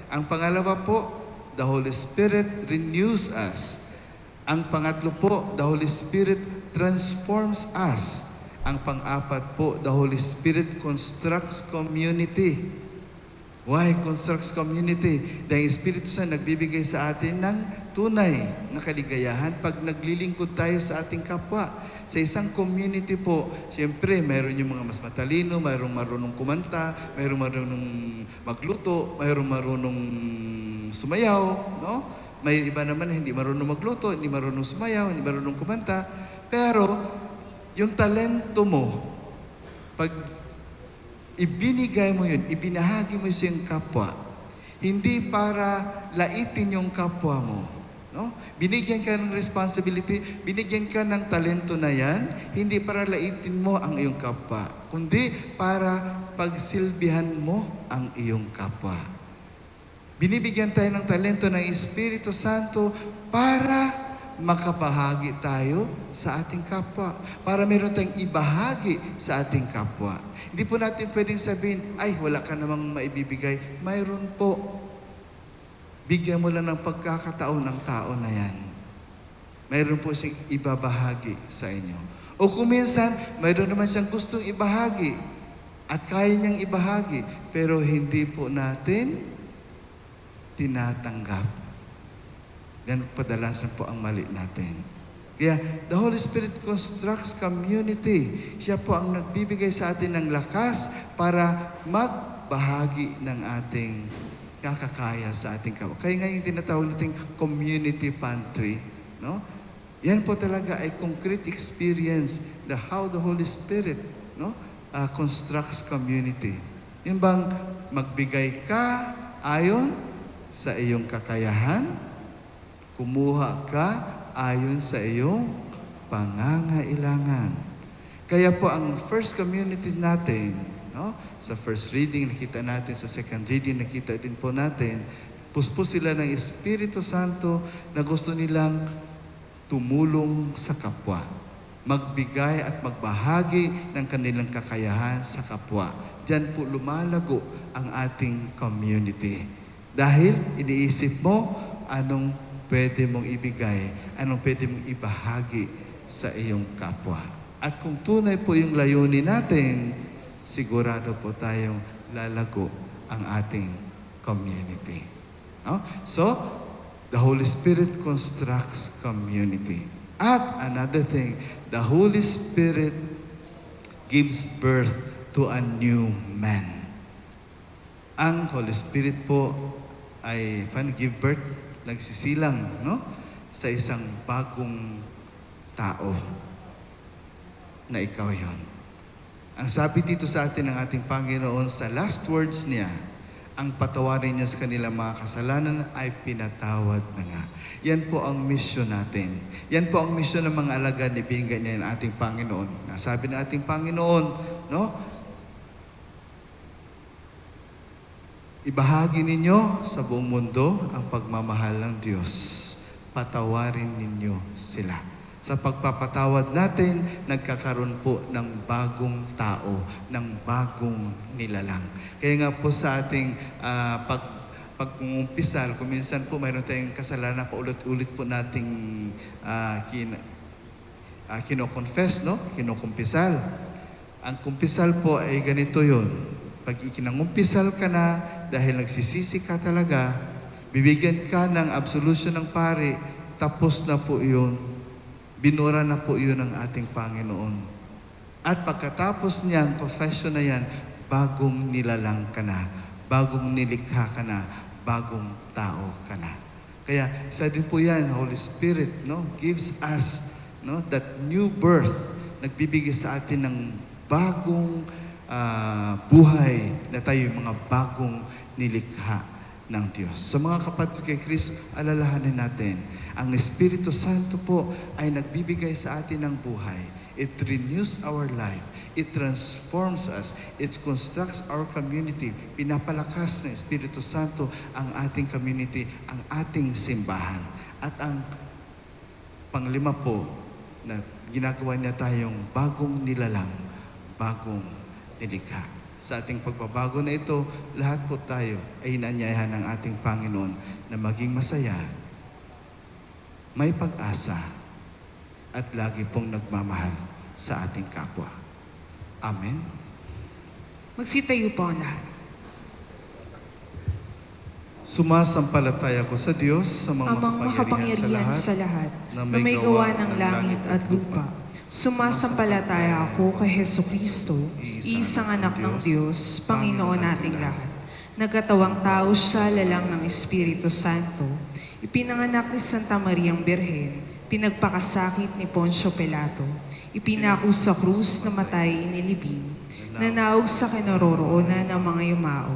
Ang pangalawa po, the Holy Spirit renews us. Ang pangatlo po, the Holy Spirit transforms us. Ang pang-apat po, the Holy Spirit constructs community. Why constructs community? Dahil ang Espiritu Santo nagbibigay sa atin ng tunay na kaligayahan pag naglilingkod tayo sa ating kapwa. Sa isang community po, siyempre, mayroon yung mga mas matalino, mayroong marunong kumanta, mayroong marunong magluto, mayroong marunong sumayaw, no? May iba naman na hindi marunong magluto, hindi marunong sumayaw, hindi marunong kumanta. Pero, yung talento mo, pag ibinigay mo yun, ibinahagi mo sa iyong kapwa, hindi para laitin yung kapwa mo. No? Binigyan ka ng responsibility, binigyan ka ng talento na yan, hindi para laitin mo ang iyong kapwa, kundi para pagsilbihan mo ang iyong kapwa. Binibigyan tayo ng talento ng Espiritu Santo para makabahagi tayo sa ating kapwa. Para meron tayong ibahagi sa ating kapwa. Hindi po natin pwedeng sabihin, ay, wala ka namang maibibigay. Mayroon po. Bigyan mo lang ng pagkakataon ng tao na yan. Mayroon po siyang ibabahagi sa inyo. O kung minsan, mayroon naman siyang gustong ibahagi at kaya niyang ibahagi, pero hindi po natin tinatanggap. Yan padalasan po ang mali natin. Kaya, the Holy Spirit constructs community. Siya po ang nagbibigay sa atin ng lakas para magbahagi ng ating kakakaya sa ating kapwa. Kaya nga yung tinatawag nating community pantry, no? Yan po talaga ay concrete experience how the Holy Spirit, no, constructs community. Yun bang magbigay ka ayon sa iyong kakayahan, kumuha ka ayon sa iyong pangangailangan. Kaya po ang first communities natin, no? Sa first reading nakita natin, sa second reading nakita din po natin, puspos sila ng Espiritu Santo na gusto nilang tumulong sa kapwa, magbigay at magbahagi ng kanilang kakayahan sa kapwa. Diyan po lumalago ang ating community. Dahil iniisip mo anong pwede mong ibigay, anong pwede mong ibahagi sa iyong kapwa. At kung tunay po yung layunin natin, sigurado po tayong lalago ang ating community. No? So, the Holy Spirit constructs community. At another thing, the Holy Spirit gives birth to a new man. Ang Holy Spirit po ay give birth, nagsisilang, no? Sa isang bagong tao na ikaw yon. Ang sabi dito sa atin ng ating Panginoon sa last words niya, ang patawarin niya sa kanilang mga kasalanan ay pinatawad na nga. Yan po ang mission natin. Yan po ang mission ng mga alagad ni Bingay niya ng ating Panginoon. Sabi ng ating Panginoon, no? Ibahagi ninyo sa buong mundo ang pagmamahal ng Diyos. Patawarin ninyo sila. Sa pagpapatawad natin, nagkakaroon po ng bagong tao, ng bagong nilalang. Kaya nga po sa ating pag-umpisal, kung minsan po mayroon tayong kasalanan, paulit-ulit po nating kino-confess, no? Kino-kumpisal. Ang kumpisal po ay ganito yun. Pag ikinangumpisal ka na, dahil nagsisisi ka talaga, bibigyan ka ng absolution ng pari, tapos na po yun. Binura na po yun ng ating Panginoon. At pagkatapos niyan, confession na yan, bagong nilalang ka na, bagong nilikha ka na, bagong tao ka na. Kaya, isa din po yan, Holy Spirit, no, gives us, no, that new birth, nagbibigay sa atin ng bagong buhay na tayo mga bagong nilikha ng Diyos. Sa mga kapatid kay Kristo, alalahanin natin, ang Espiritu Santo po ay nagbibigay sa atin ng buhay. It renews our life. It transforms us. It constructs our community. Pinapalakas ng Espiritu Santo ang ating community, ang ating simbahan. At ang panglima po, na ginagawa niya tayong bagong nilalang, bagong nilikha. Sa ating pagbabago na ito, lahat po tayo ay inaanyayahan ng ating Panginoon na maging masaya, may pag-asa, at lagi pong nagmamahal sa ating kapwa. Amen. Magsitayo po ang lahat. Sumasampalataya ko sa Diyos, sa mga Amang makapangyarihan sa lahat, na may gawa ng langit at lupa. Sumasampalataya ako kay Jesucristo, isang anak ng Diyos, Panginoon nating lahat. Nagkatawang tao siya, lalang ng Espiritu Santo. Ipinanganak ni Santa Mariang Birhen, pinagpakasakit ni Poncio Pilato. Ipinako sa krus na matay inilibing, nanaog sa kinaroroonan ng mga yumao.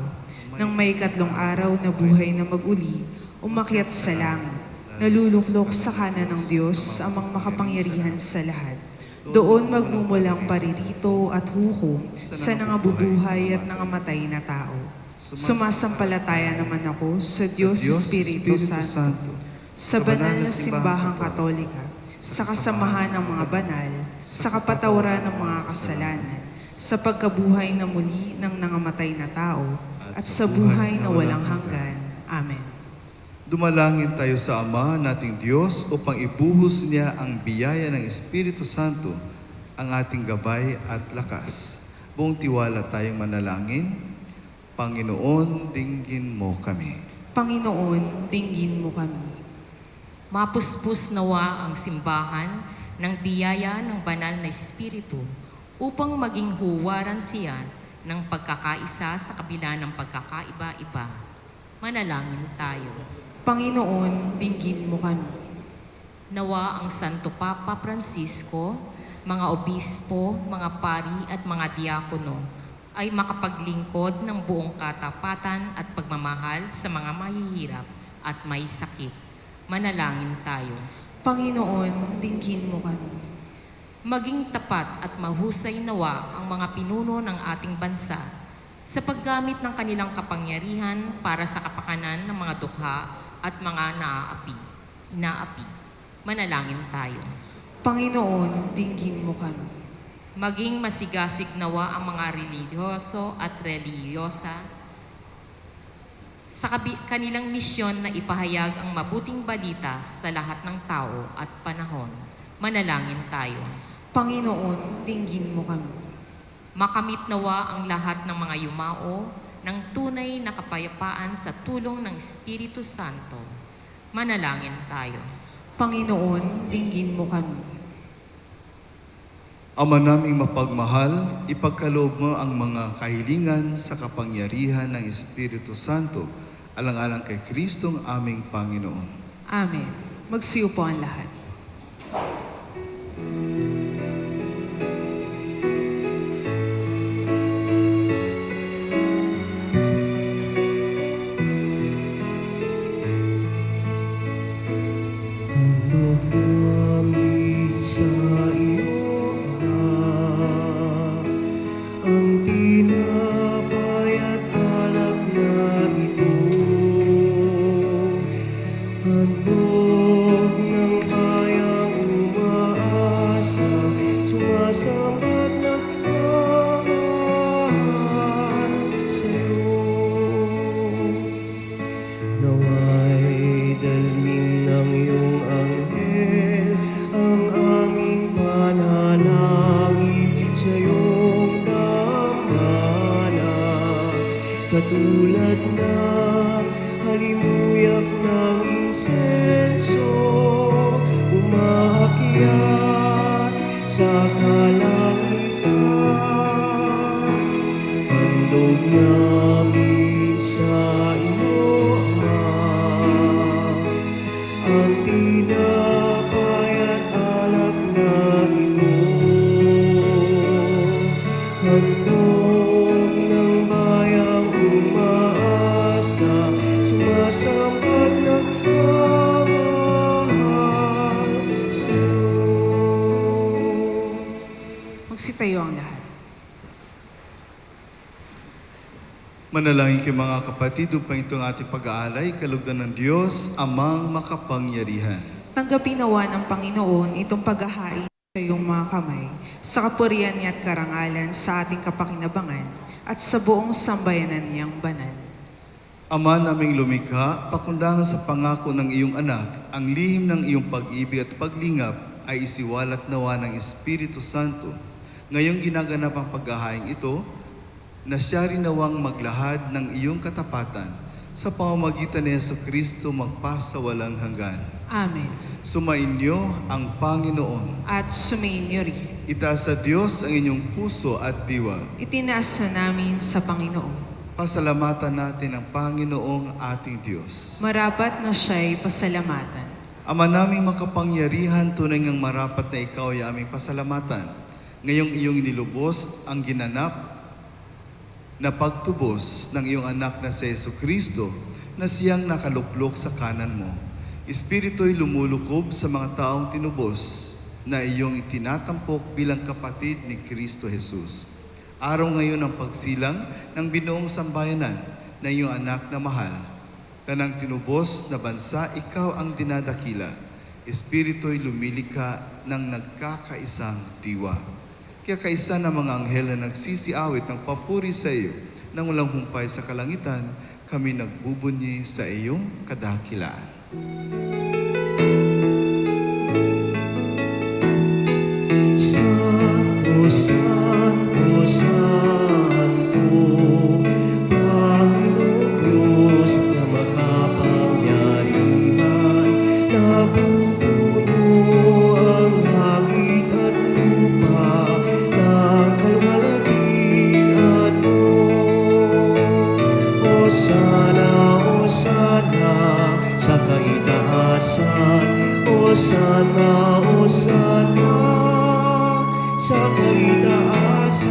Nang may 3 araw na buhay na mag-uli, umakyat sa langit, naluluklok sa kanan ng Diyos amang makapangyarihan sa lahat. Doon magmumulang paririto at hukom sa nangabubuhay at nangamatay na tao. Sumasampalataya naman ako sa Diyos Espiritu Santo, sa banal na simbahang Katolika, sa kasamahan ng mga banal, sa kapatawaran ng mga kasalanan, sa pagkabuhay na muli ng nangamatay na tao, at sa buhay na walang hanggan. Amen. Dumalangin tayo sa Ama nating Diyos upang ibuhos niya ang biyaya ng Espiritu Santo, ang ating gabay at lakas. Buong tiwala tayong manalangin. Panginoon, dinggin mo kami. Panginoon, dinggin mo kami. Mapuspos nawa ang simbahan ng biyaya ng banal na Espiritu upang maging huwaran siya ng pagkakaisa sa kabila ng pagkakaiba-iba. Manalangin tayo. Panginoon, dinggin mo kami. Nawa ang Santo Papa Francisco, mga obispo, mga pari at mga diakono ay makapaglingkod ng buong katapatan at pagmamahal sa mga mahihirap at may sakit. Manalangin tayo. Panginoon, dinggin mo kami. Maging tapat at mahusay nawa ang mga pinuno ng ating bansa sa paggamit ng kanilang kapangyarihan para sa kapakanan ng mga dukha at mga inaapi. Manalangin tayo. Panginoon, dinggin mo kami. Maging masigasig nawa ang mga religyoso at reliyosa sa kanilang misyon na ipahayag ang mabuting balita sa lahat ng tao at panahon. Manalangin tayo. Panginoon, dinggin mo kami. Makamit nawa ang lahat ng mga yumao ng tunay na kapayapaan sa tulong ng Espiritu Santo. Manalangin tayo. Panginoon, dinggin mo kami. Ama naming mapagmahal, ipagkaloob mo ang mga kahilingan sa kapangyarihan ng Espiritu Santo, alang-alang kay Kristong aming Panginoon. Amen. Magsiyo po ang lahat. Handog namin sa iyo, Ama, ang tinapay at alak na ito. Handog ng kayang umaasa, sumasambat nagmamahal sa'yo. Nawa'y dalhin ng iyong anghel ang aming panalangin sa iyong dambana. Katulad ng halimuyak ng insenso, umaakyat sa kalangitan. Handog namin sa iyo, Ama, ang tinapay at alak na ito. Handog ng bayang umaasa, sumasambat ng pagmamahal sa'yo. Manalangin kayo mga kapatid upang itong ating pag-aalay, kalugdan ng Diyos, Amang makapangyarihan. Tanggapin nawa ng Panginoon itong paghahain sa iyong mga kamay, sa kapurihan niya at karangalan sa ating kapakinabangan at sa buong sambayanan niyang banal. Ama naming lumikha, pakundangan sa pangako ng iyong anak, ang lihim ng iyong pag-ibig at paglingap ay isiwalat nawa ng Espiritu Santo. Ngayong ginaganap ang paghahain ito, na siya rin nawang maglahad ng iyong katapatan sa pamamagitan ni Jesucristo magpasawalang hanggan. Amen. Sumainyo ang Panginoon. At sumainyo rin. Itaas sa Diyos ang inyong puso at diwa. Itinaas na namin sa Panginoon. Pasalamatan natin ang Panginoong ating Diyos. Marapat na siya'y pasalamatan. Ama naming makapangyarihan, tunay ngang marapat na ikaw ay aming pasalamatan. Ngayong iyong nilubos ang ginanap na pagtubos ng iyong anak na si Jesucristo na siyang nakaluklok sa kanan mo. Espiritu'y lumulukob sa mga taong tinubos na iyong itinatampok bilang kapatid ni Kristo Jesus. Araw ngayon ang pagsilang ng binuong sambayanan na iyong anak na mahal. Tanang tinubos na bansa, ikaw ang dinadakila. Espiritu'y lumilika ng nagkakaisang diwa. Kaya kaisa ng mga anghel na nagsisiawit ng papuri sa iyo nang walang humpay sa kalangitan, kami nagbubunyi sa iyong kadakilaan. Santo, Santo, Santo, Panginoong Diyos na makapangyarihan, nabubuo ang langit at lupa ng kalwalhatian mo. Hosana, Hosana sa kaitaasan, Hosana, Hosana sa kaitaasan.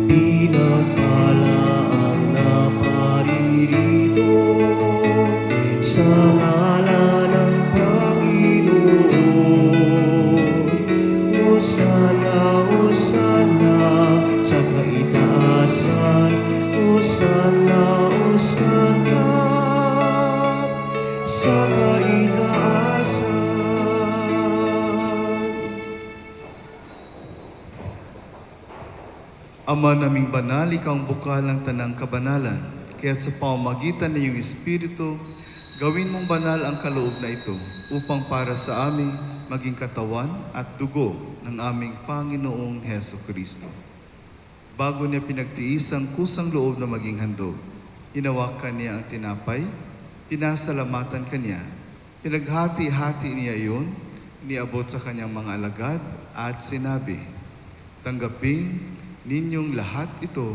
Pinagpala ang naparirito sa ngalan ng Panginoon. Hosana, Hosana sa kaitaasan, Hosana, Hosana sa kaitaasan. Ama naming banal, ikaw ang bukal ng tanang kabanalan. Kaya't sa pamamagitan ng iyong Espiritu, gawin mong banal ang kaloob na ito upang para sa amin maging katawan at dugo ng aming Panginoong Jesucristo. Bago niya pinagtiis ang kusang loob na maging handog, hinawakan niya ang tinapay, pinasalamatan kanya, pinaghati-hati niya iyon, niabot sa kanyang mga alagad at sinabi, "Tanggapin ninyong lahat ito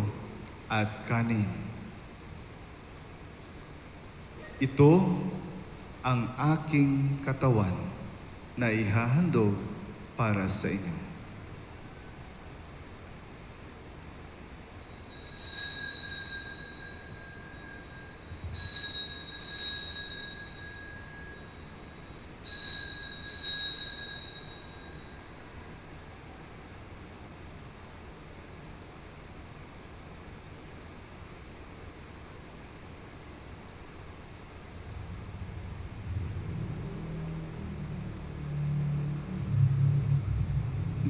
at kanin. Ito ang aking katawan na ihahandog para sa inyo."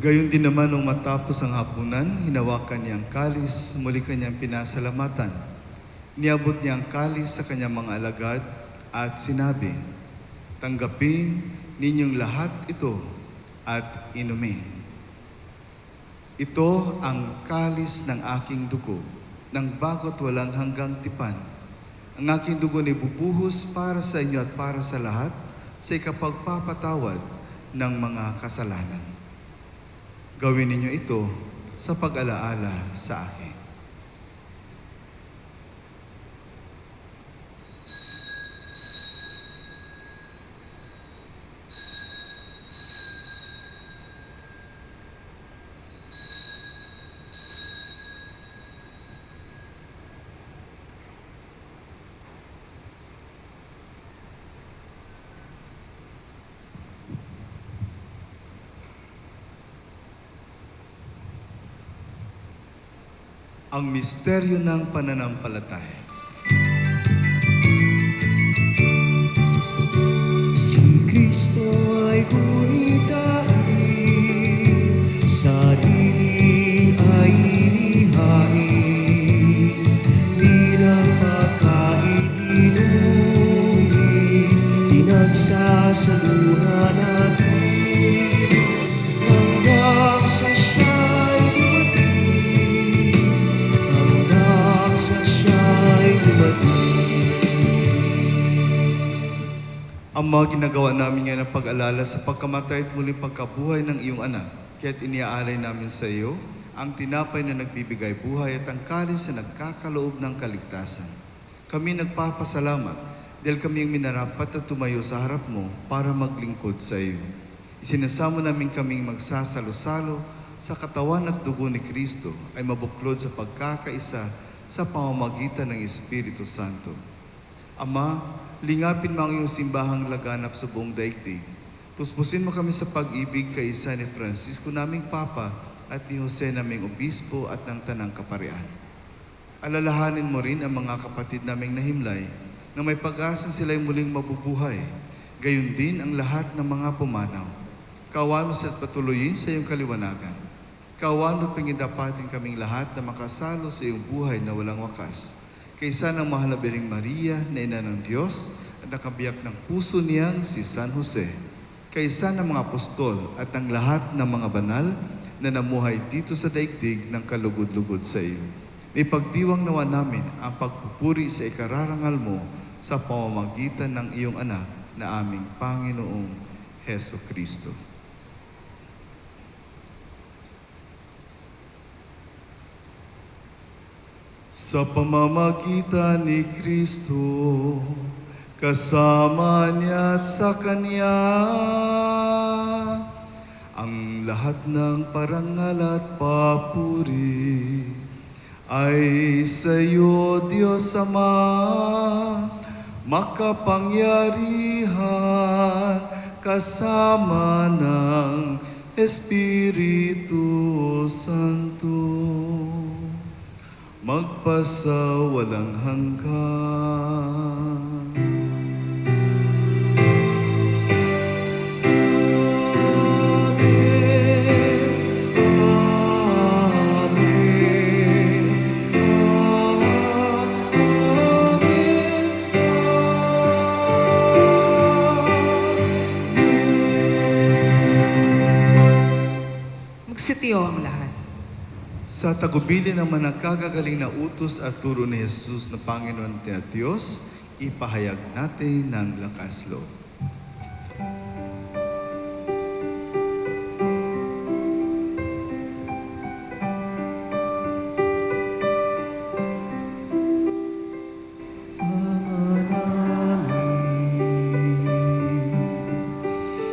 Gayon din naman nung matapos ang hapunan, hinawakan niya ang kalis, muli kanyang pinasalamatan. Niabot niya ang kalis sa kanyang mga alagad at sinabi, "Tanggapin ninyong lahat ito at inumin. Ito ang kalis ng aking dugo, ng bago't walang hanggang tipan. Ang aking dugo ay bubuhos para sa inyo at para sa lahat sa ikapagpapatawad ng mga kasalanan. Gawin ninyo ito sa pag-alaala sa akin." Ang misteryo ng pananampalataya. Si Kristo ay gunitain, sarili ay inihain, bilang pagkain inumin, pinagsasaluhan natin, hanggang sa siya'y dumating, hanggang sa siya'y dumating. Ang mga ginagawa namin ngayon ng pag-alala sa pagkamatay at muling pagkabuhay ng iyong anak, kaya't iniaalay namin sa iyo ang tinapay na nagbibigay buhay at ang kalis na nagkakaloob ng kaligtasan. Kami nagpapasalamat dahil kami ang minarapat at tumayo sa harap mo para maglingkod sa iyo. Isinasamo namin kaming magsasalo-salo sa katawan at dugo ni Kristo ay mabuklod sa pagkakaisa sa pamamagitan ng Espiritu Santo. Ama, lingapin mo ang iyong simbahang laganap sa buong daigdig. Puspusin mo kami sa pag-ibig kaisa ni Francisco naming Papa at ni Jose naming Obispo at ng Tanang Kaparian. Alalahanin mo rin ang mga kapatid naming nahimlay na may pag-asang sila'y muling mabubuhay. Gayon din ang lahat ng mga pumanaw. Kawan mo at patuloyin sa iyong kaliwanagan. Kawan mo't pangidapatin kaming lahat na makasalo sa iyong buhay na walang wakas. Kaysa ng mahal na Birheng Maria na ina ng Diyos at nakabiyak ng puso niyang si San Jose. Kaysa ng mga apostol at ang lahat ng mga banal na namuhay dito sa daigdig ng kalugod-lugod sa iyo. May pagdiwang nawa namin ang pagpupuri sa ikararangal mo sa pamamagitan ng iyong anak na aming Panginoong Heso Kristo. Sa pamamagitan ni Kristo, kasama niya at sa Kanya, ang lahat ng parangal at papuri ay sa iyo, Diyos Ama, makapangyarihan kasama ng Espiritu Santo. Magpasawalang hanggan. Magsitiyo ang lahat. Sa tagubilin ng manakagagaling na utos at turo ni Jesus na Panginoon at Diyos, ipahayag natin ng lakas loob.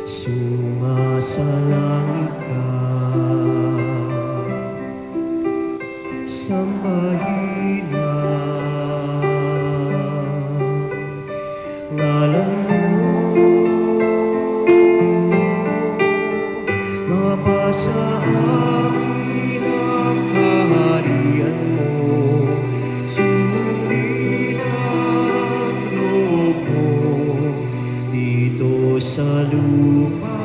Sumasalangit ka, sambahin na ngalan mo, mapasa amin ang kaharian mo, sundin ang loob mo dito sa lupa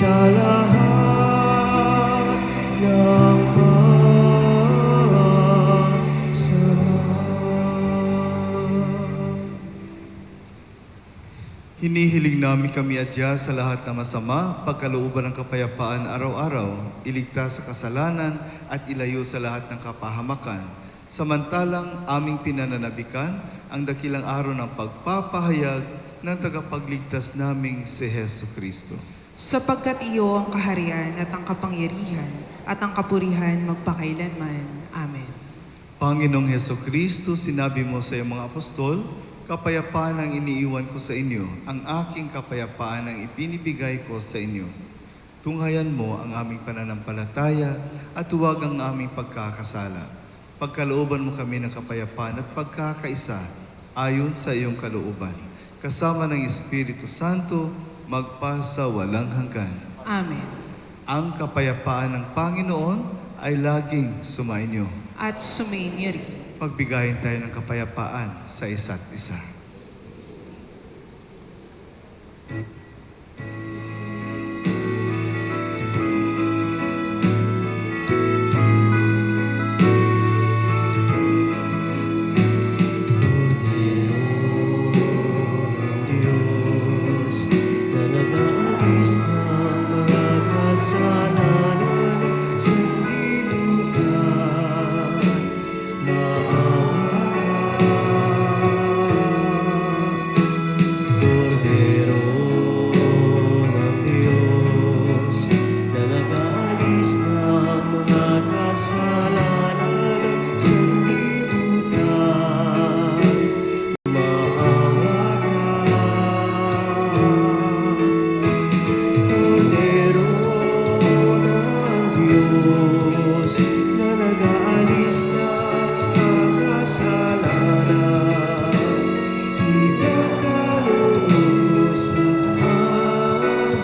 sa lahat ng masama. Hinihiling namin kami adya sa lahat ng masama, pagkalooban ng kapayapaan araw-araw, iligtas sa kasalanan at ilayo sa lahat ng kapahamakan. Samantalang aming pinananabikan ang dakilang araw ng pagpapahayag ng tagapagligtas naming si Hesu Kristo. Sapagkat iyo ang kaharian at ang kapangyarihan at ang kapurihan magpakailanman. Amen. Panginoong Hesu Kristo, sinabi mo sa iyong mga apostol, kapayapaan ang iniiwan ko sa inyo, ang aking kapayapaan ang ibinibigay ko sa inyo. Tunghayan mo ang aming pananampalataya at huwag ang aming pagkakasala. Pagkalooban mo kami ng kapayapaan at pagkakaisa ayon sa iyong kalooban. Kasama ng Espiritu Santo, magpasa walang hanggan. Amen. Ang kapayapaan ng Panginoon ay laging sumainyo. At sumainyo rin. Magbigayin tayo ng kapayapaan sa isa't isa. Diyos na nag-aalis ng mga kasalanan sa libutan, maawa Kordero ng Diyos na nag-aalis ng mga kasalanan sa libutan, maawa Kordero ng Diyos na nag-aalis ng kasalanan, ipagkaloob sa amin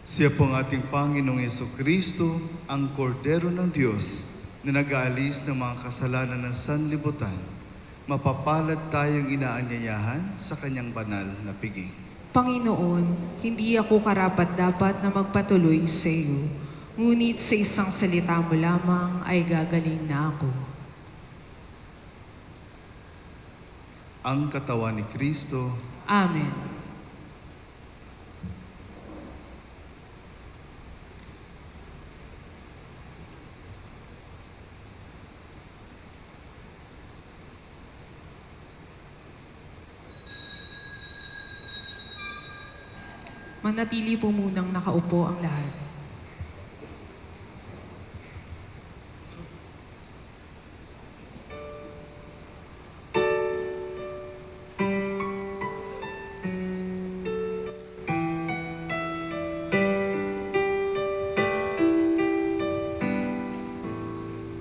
Siya po ang ating Panginoong Yesu Kristo, ang Kordero ng Diyos na nag-aalis ng mga kasalanan ng sanlibutan. Mapapalad tayong inaanyayahan sa kanyang banal na piging. Panginoon, hindi ako karapat-dapat na magpatuloy sa iyo. Ngunit sa isang salita mo lamang ay gagaling na ako. Ang katawan ni Kristo. Amen. Manatili po munang nakaupo ang lahat.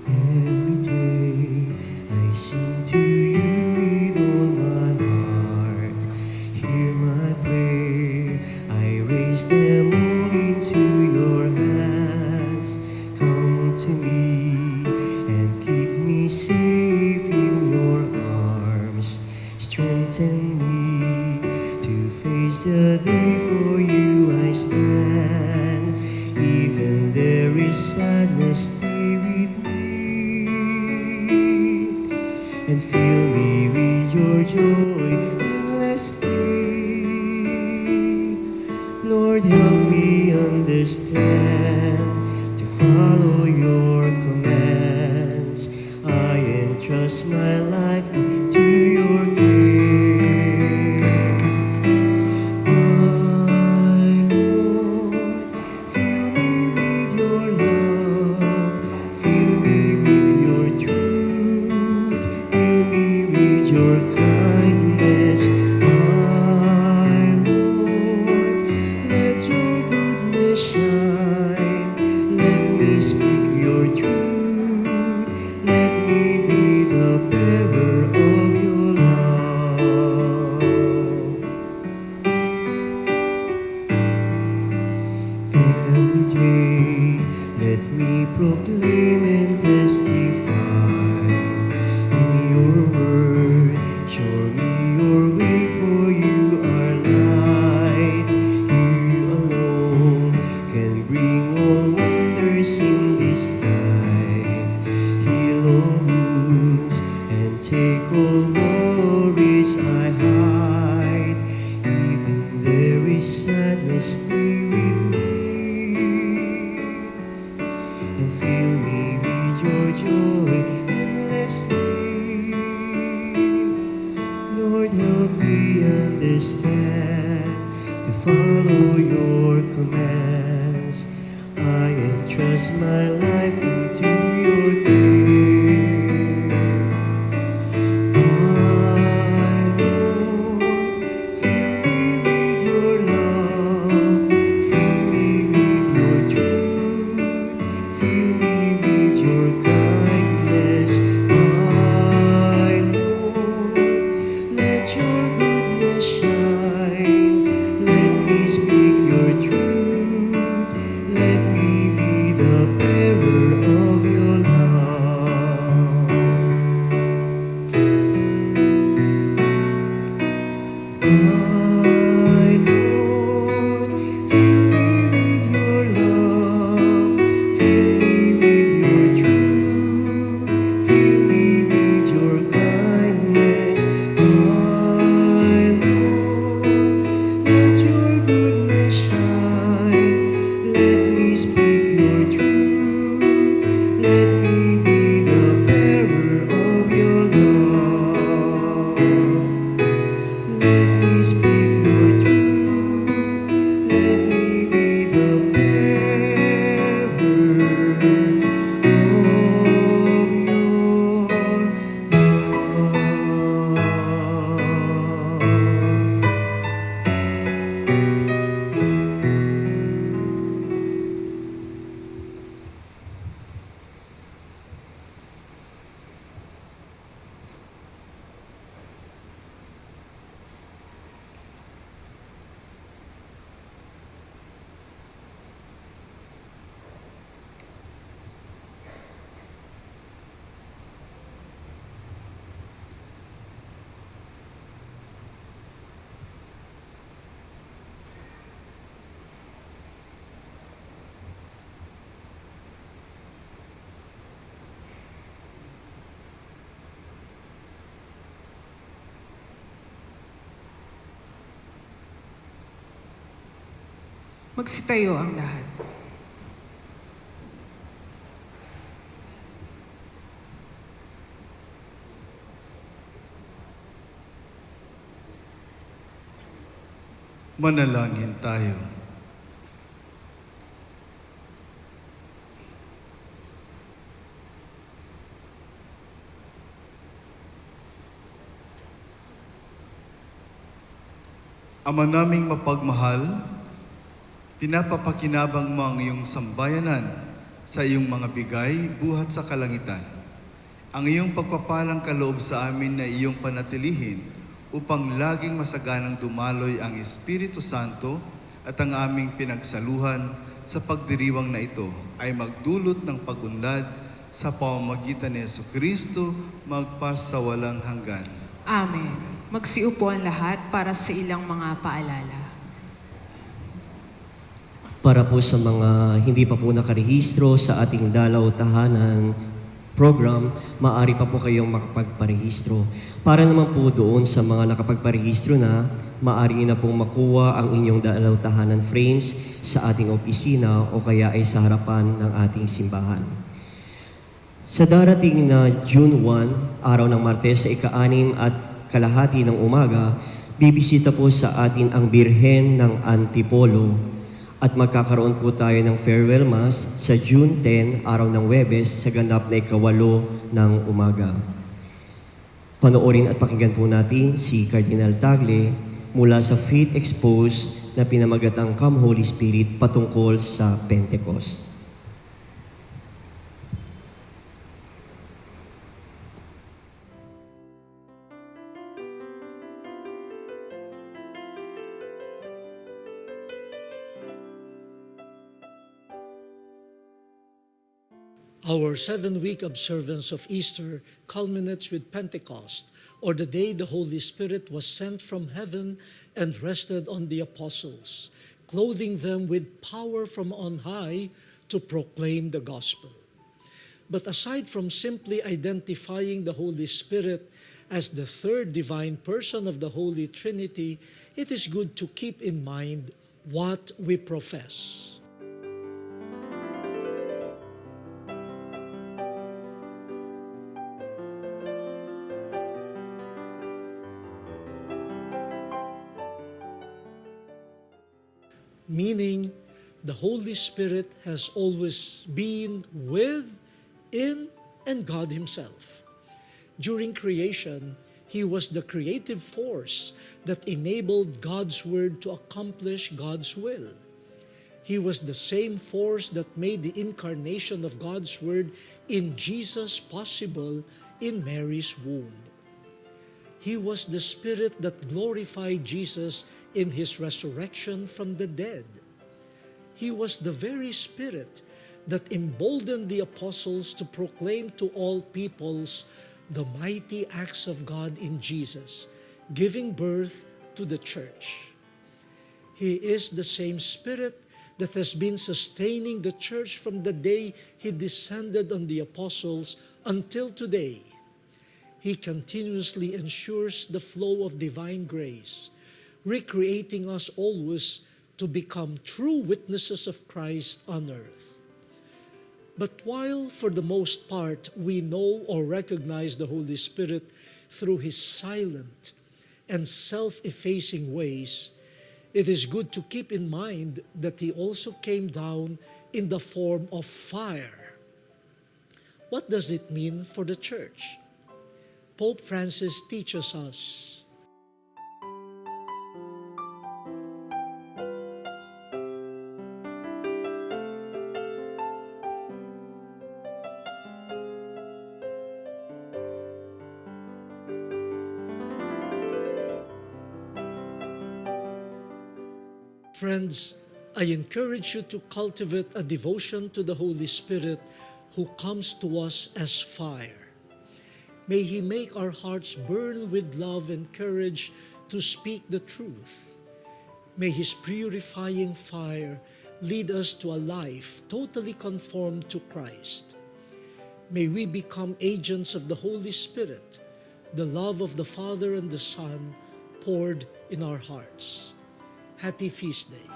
Every day I sing to you with all my heart. Hear my prayer, I raise them all into your hands. Come to me and keep me safe in your arms. Strengthen me to face the day, for you I stand. Even there is sadness, stay with me and fill me with your joy endlessly. Lord, help me understand to follow your commands. I entrust my life to your care. My Lord, fill me with your love, fill me with your truth, fill me with your kindness. My Lord, let your goodness shine help me understand to follow your commands. I entrust my life into your care. My Lord, fill me with your love, fill me with your truth, fill me with your kindness. My Lord, let your goodness shine, let me speak your truth, let me be the bearer of your love. My Lord, fill me with your love, fill me with your truth, fill me with your kindness. My Lord, let your goodness shine, let me speak your truth, let me be the bearer of your love. Let me speak your truth, let me be the bearer of your love. Magsitayo ang lahat. Manalangin tayo. Ama naming mapagmahal, pinapapakinabang mo ang iyong sambayanan sa iyong mga bigay buhat sa kalangitan. Ang iyong pagpapalang kaloob sa amin na iyong panatilihin upang laging masaganang dumaloy ang Espiritu Santo at ang aming pinagsaluhan sa pagdiriwang na ito ay magdulot ng pag-unlad sa pamamagitan ni Jesucristo magpasawalang hanggan. Amen. Magsiupo ang lahat para sa ilang mga paalala. Para po sa mga hindi pa po nakarehistro sa ating Dalaw Tahanan program, maaari pa po kayong makapagparehistro. Para naman po doon sa mga nakapagparehistro na, maaari na pong makuha ang inyong Dalaw Tahanan frames sa ating opisina o kaya ay sa harapan ng ating simbahan. Sa darating na June 1, araw ng Martes sa ika-6 at kalahati ng umaga, bibisita po sa atin ang Birhen ng Antipolo at magkakaroon po tayo ng farewell mass sa June 10, araw ng Huwebes, sa ganap na ika-8 ng umaga. Panoorin at pakinggan po natin si Cardinal Tagle mula sa Faith Expose na pinamagatang Come Holy Spirit patungkol sa Pentecost. Our 7-week observance of Easter culminates with Pentecost, or the day the Holy Spirit was sent from heaven and rested on the apostles, clothing them with power from on high to proclaim the gospel. But aside from simply identifying the Holy Spirit as the third divine person of the Holy Trinity, it is good to keep in mind what we profess. meaning the Holy Spirit has always been with, in, and God Himself. During creation, He was the creative force that enabled God's Word to accomplish God's will. He was the same force that made the incarnation of God's Word in Jesus possible in Mary's womb. He was the Spirit that glorified Jesus in His resurrection from the dead. He was the very Spirit that emboldened the apostles to proclaim to all peoples the mighty acts of God in Jesus, giving birth to the church. He is the same Spirit that has been sustaining the church from the day He descended on the apostles until today. He continuously ensures the flow of divine grace, recreating us always to become true witnesses of Christ on earth. But while for the most part we know or recognize the Holy Spirit through His silent and self-effacing ways, it is good to keep in mind that He also came down in the form of fire. What does it mean for the church? Pope Francis teaches us, friends, I encourage you to cultivate a devotion to the Holy Spirit who comes to us as fire. May He make our hearts burn with love and courage to speak the truth. May His purifying fire lead us to a life totally conformed to Christ. May we become agents of the Holy Spirit, the love of the Father and the Son poured in our hearts. Happy Feast Day.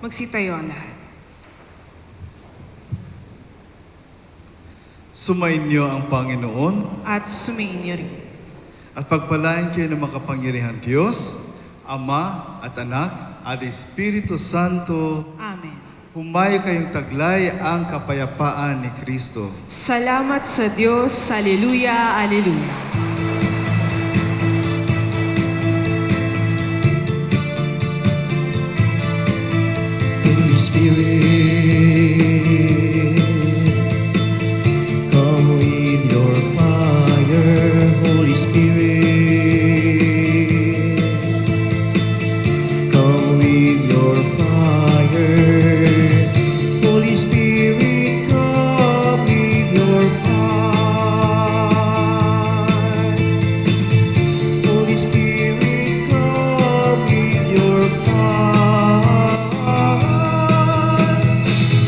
Magsitayo ang lahat. Sumainyo ang Panginoon At sumainyo rin. at pagpalain kayo ng makapangyarihang Diyos, Ama at Anak at Espiritu Santo. Amen. Humayo kayong taglay ang kapayapaan ni Kristo. Salamat sa Diyos. Alleluia, alleluia. Holy Spirit, come with your fire, Holy Spirit, come with your fire, Holy Spirit, come with your fire, Holy Spirit, come with your fire.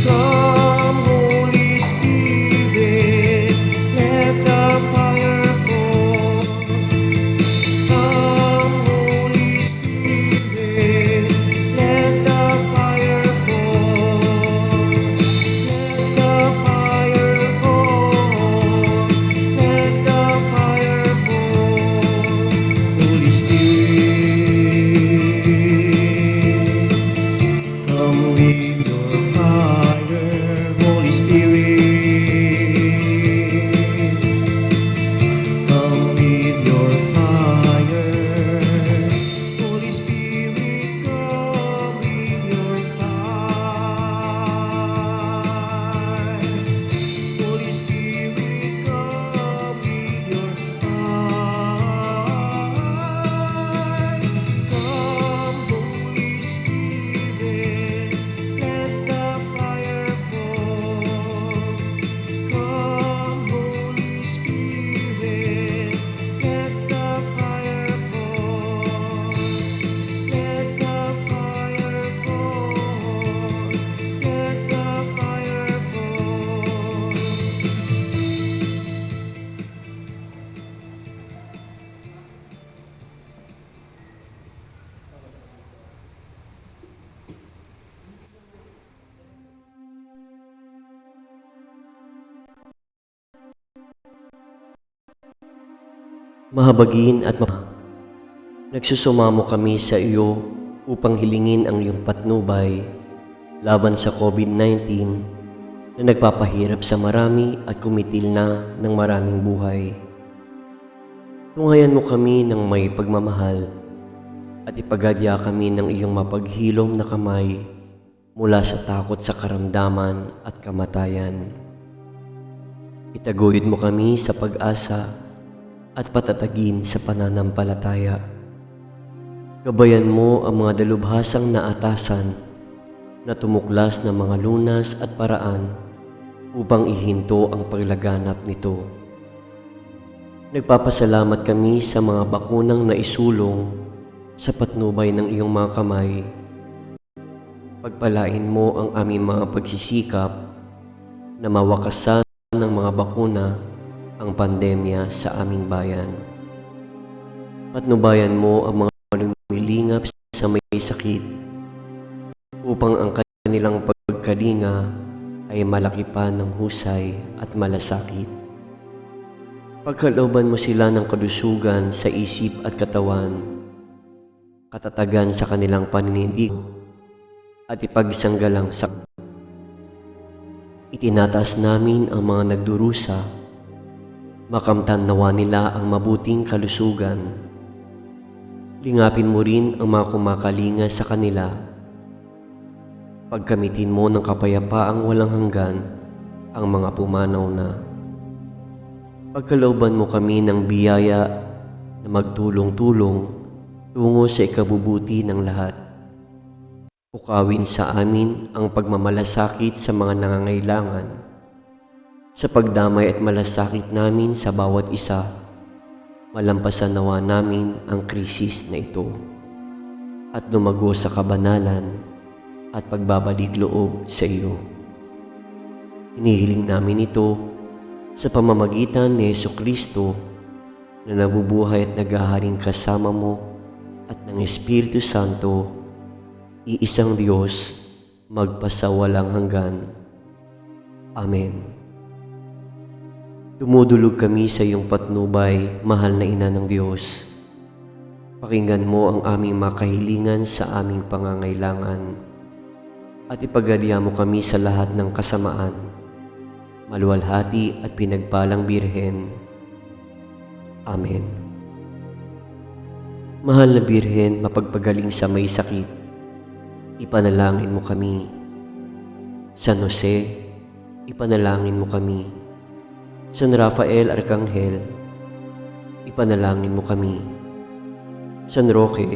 Come, Holy Spirit, let the fire fall. Come, Holy Spirit, let the fire fall. Let the fire fall. Let the fire fall. Holy Spirit, come with your fire, Holy Spirit, come with your fire, Holy Spirit, come with your fire, Holy Spirit, come with your fire. Come, Holy Spirit, let the fire fall. Come, Holy Spirit, let the fire fall. Let the fire fall. Let the fire fall. Mahabagin at Nagsusumamo kami sa iyo upang hilingin ang iyong patnubay laban sa COVID-19 na nagpapahirap sa marami at kumitil na ng maraming buhay. Tungayan mo kami ng may pagmamahal at ipagadya kami ng iyong mapaghilom na kamay mula sa takot sa karamdaman at kamatayan. Itaguyod mo kami sa pag-asa at patatagin sa pananampalataya. Gabayan mo ang mga dalubhasang naatasan na tumuklas ng mga lunas at paraan upang ihinto ang paglaganap nito. Nagpapasalamat kami sa mga bakunang naisulong sa patnubay ng iyong mga kamay. Pagpalain mo ang aming mga pagsisikap na mawakasan ng mga bakuna ang pandemya sa aming bayan. Patnubayan mo ang mga lumilingap sa may sakit upang ang kanilang pagkalinga ay malaki pa ng husay at malasakit. Pagkalooban mo sila ng kalusugan sa isip at katawan, katatagan sa kanilang paninindig at ipagsanggalang sa itinataas namin ang mga nagdurusa, makamtan nawa nila ang mabuting kalusugan. Lingapin mo rin ang mga kumakalinga sa kanila. Pagkamitin mo ng kapayapaang walang hanggan ang mga pumanaw na. Pagkalooban mo kami ng biyaya na magtulong-tulong tungo sa ikabubuti ng lahat. Pukawin sa amin ang pagmamalasakit sa mga nangangailangan. Sa pagdamay at malasakit namin sa bawat isa, malampasan nawa namin ang krisis na ito at lumago sa kabanalan at pagbabalik loob sa iyo. Hinihiling namin ito sa pamamagitan ni Jesucristo na nabubuhay at naghaharing kasama mo at ng Espiritu Santo, iisang Diyos, magpasawalang hanggan. Amen. Dumudulog kami sa iyong patnubay, mahal na Ina ng Diyos. Pakinggan mo ang aming makahilingan sa aming pangangailangan at ipagadya mo kami sa lahat ng kasamaan. Maluwalhati at pinagpalang Birhen. Amen. Mahal na Birhen, mapagpagaling sa may sakit, ipanalangin mo kami. San Jose, ipanalangin mo kami. San Rafael Arcangel, ipanalangin mo kami. San Roque,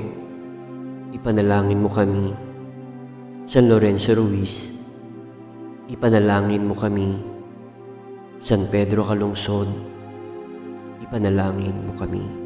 ipanalangin mo kami. San Lorenzo Ruiz, ipanalangin mo kami. San Pedro Calungsod, ipanalangin mo kami.